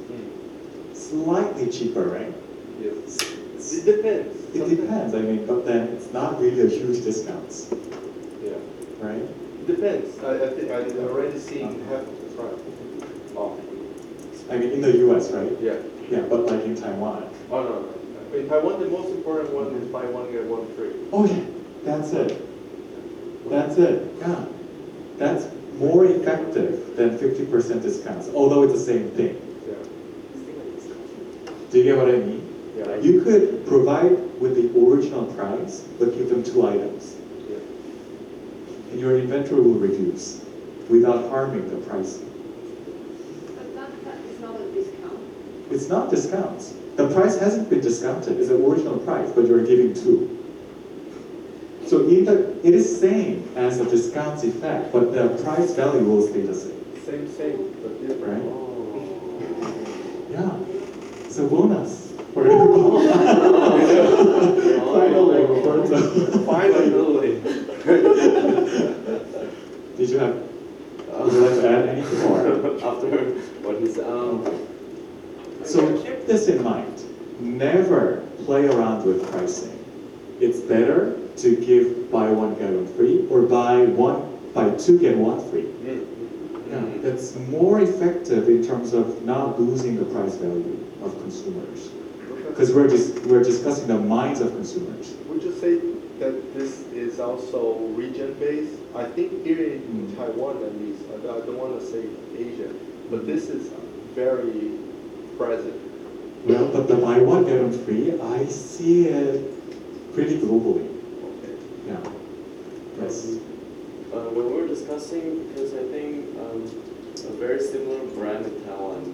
slightly cheaper, right? Yes. It depends. It depends, I mean, but then it's not really a huge discounts, Yeah. right? It depends. I think I've already seen half of the price. Oh. I mean, in the US, right? Yeah. Yeah, but like in Taiwan. Oh, no. In Taiwan, the most important one is buy one, get one free. Oh yeah, that's it. That's it, yeah. That's more effective than 50% discounts, although it's the same thing. Yeah. Do you get what I mean? Yeah. You could provide with the original price, but give them 2 items. Yeah. And your inventory will reduce without harming the pricing. But that is not a discount. It's not discounts. The price hasn't been discounted. It's the original price, but you're giving 2. So it is same as a discount effect, but the price value will stay the same. Same, but different. Right? Yeah. It's a bonus for you. Finally. Did you have? Would you like to add anything more? After what he said, So keep this in mind. Never play around with pricing. It's better to give buy one get one free or buy 2 get 1 free. Yeah, that's more effective in terms of not losing the price value of consumers. Because we're discussing the minds of consumers. Would you say that this is also region-based? I think here in Taiwan, at least, I don't want to say Asia, but this is very present. Well, but the buy one get one free, I see it pretty globally. Okay. Yeah. Yes. when we were discussing, because I think a very similar brand in Taiwan,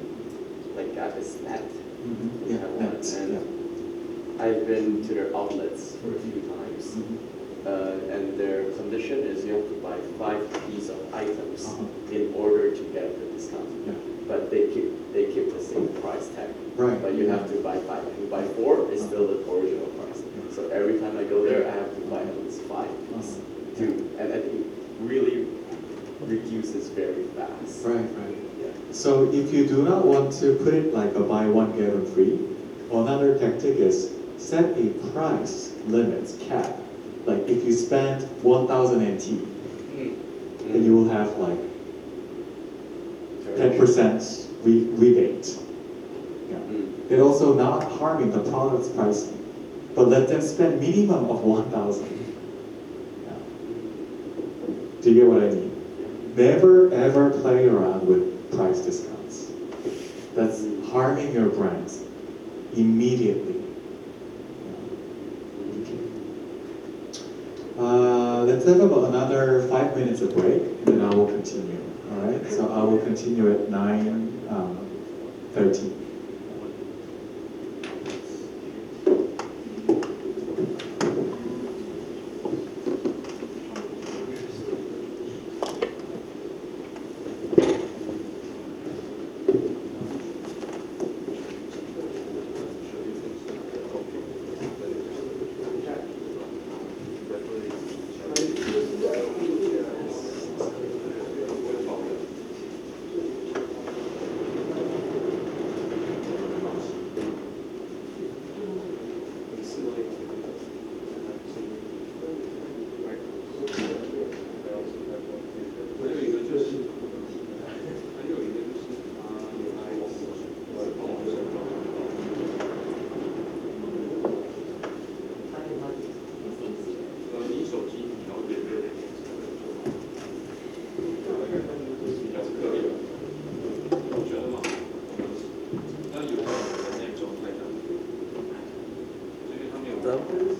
like Gap is Net in Taiwan, and I've been to their outlets for a few times, and their condition is you have to buy 5 pieces of items in order to get the discount. But they keep the same price tag. Right. But you have to buy 5. If you buy 4, it's still the original price. So every time I go there, I have to buy at least 5 pieces. And I think it really reduces very fast. Right, right. So if you do not want to put it like a buy one get one free, another tactic is set a price limit cap. Like if you spend 1,000 NT, then you will have like 10% rebate. Yeah. They're also not harming the product's pricing, but let them spend minimum of 1,000. Yeah. Do you get what I mean? Never ever play around with price discounts. That's harming your brands immediately. Let's have about another 5 minutes of break, and then I will continue. All right. So I will continue at 9:30.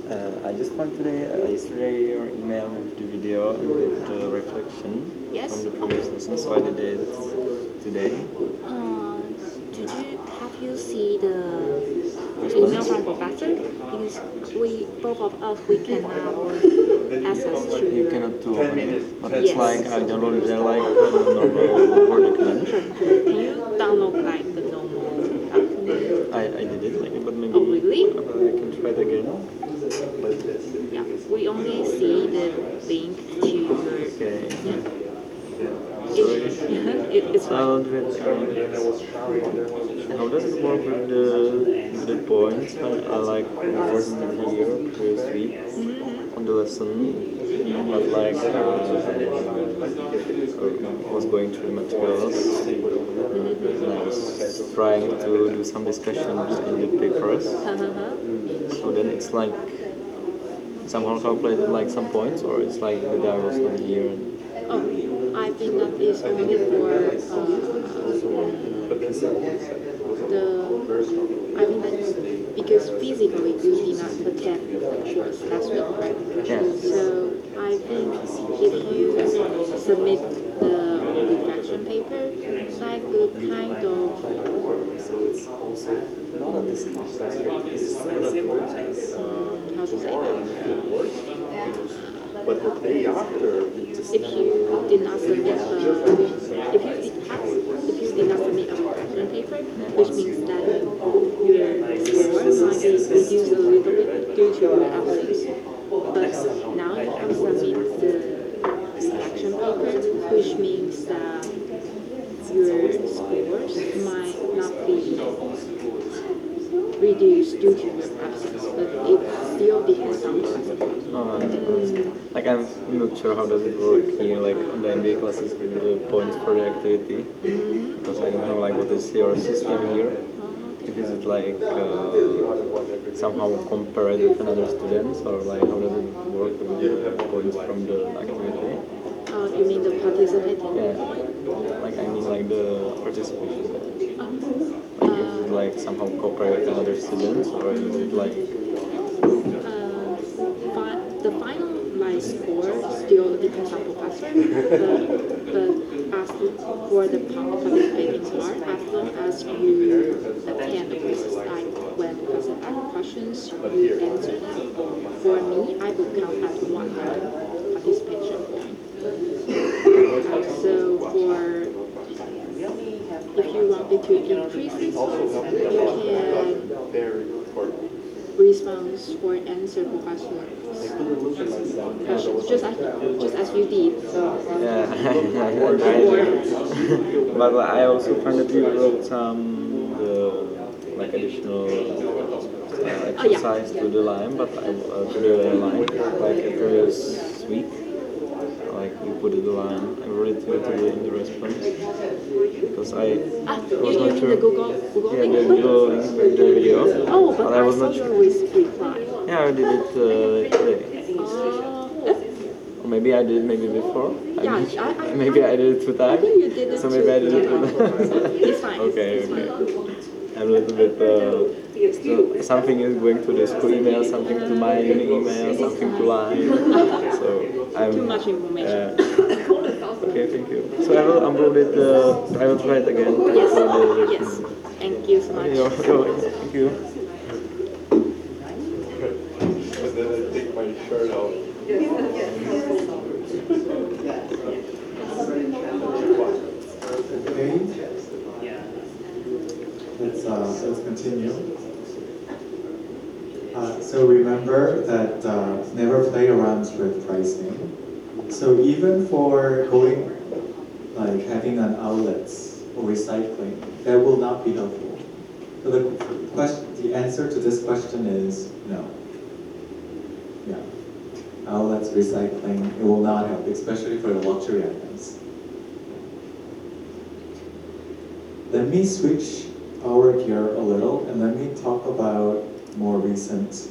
I just found today, yesterday, your email with the video and with the reflection Yes. from the previous lesson, so I did it today. Have you see the email from professor? Because we both of us we cannot access to. You cannot do it, but it's Yes. like I downloaded it like a normal Word document. Can you download like the normal document? I did it, like, but maybe Oh, really? I can try it again. Yeah, we only see the link to your. Okay. It's fine. How does it work with the points? I like worked here previous week on the lesson, but like I was going through the materials and I was trying to do some discussions in the papers. So then it's like somehow calculated like some points, or it's like the guy was not here. Oh, I think that is only for I mean that because physically you did not attend the lectures last week, right? Yeah. So I think if you submit the reflection paper, like the kind of how to say that? But the day after, If you did not submit if you did not submit a reflection paper, which means that your score might be reduced a little bit due to your absence. But now you can submit the reflection paper, which means that your scores might not be reduced due to your absence, but it still depends on the Like I'm not sure how does it work here, like on the MBA classes with the points for the activity, because I don't know like what is your system here. If is it like somehow compared with another students, or like how does it work with the points from the activity? You mean the participating? Yeah, like I mean like the participation. Like is it like somehow compared with another students, or is it like the final score still depends on professor, but as for the participating part, as long as you attend the quizzes, like when professor asks questions, you answer them. For me, I would count as 100 participation point. So if you wanted to increase it, you can response or answer professional questions, just as you did. Yeah, but I also found that you wrote some like additional exercise to the line, but to the line like a previous week. Like you put it the line, I wrote it today in the response because I was not sure. The Google yeah, the Google link with the video. Oh, but I was saw not sure. your reply. Yeah, I did it today. Or maybe I did it maybe before. Maybe I did it 2 times. I think you did it so maybe I did it 2 times. It's fine. Okay. I'm a little bit. So something is going to the school email, something to my email, something to line. So I'm too much information. Okay, thank you. So I will upload it. I will try it again. Yes. Thank you so much. Thank you. And then I take my shirt off. Okay. Let's continue. So remember that never play around with pricing. So even for going, like having an outlets or recycling, that will not be helpful. So the answer to this question is no. Yeah. Outlets, recycling, it will not help, especially for the luxury items. Let me switch our gear a little and let me talk about more recent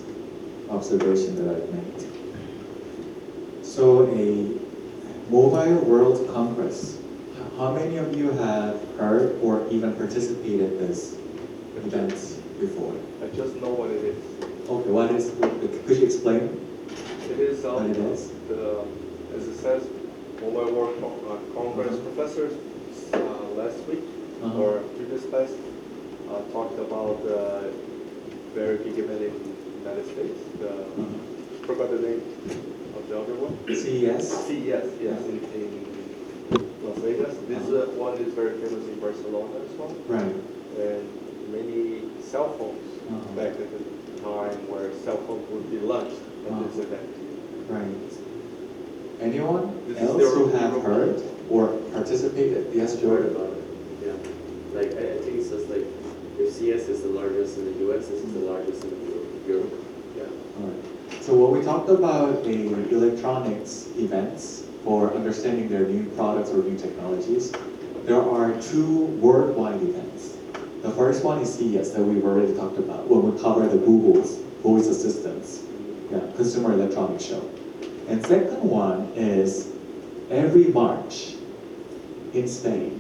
observation that I've made. So a Mobile World Congress. How many of you have heard or even participated in this event before? I just know what it is. Okay, what is, could you explain? It is, What it is? as it says, Mobile World Congress professors last week Uh-huh. or previous class talked about the very big event in the United States. Forgot the name of the other one. CES? CES, yes, in Las Vegas. This one is very famous in Barcelona as well. Right. And many cell phones back at the time where cell phones would be launched at this event. Right. Anyone This is else their who have Europe. heard or participated? Yes, Jordan. about it. Yeah. Like I think it's just like if CS is the largest in the US, this is the largest in Europe. Yeah. All right. So when we talked about electronics events for understanding their new products or new technologies, there are two worldwide events. The first one is CES that we've already talked about when we cover the Google's voice assistants, Consumer Electronics Show. And second one is every March in Spain,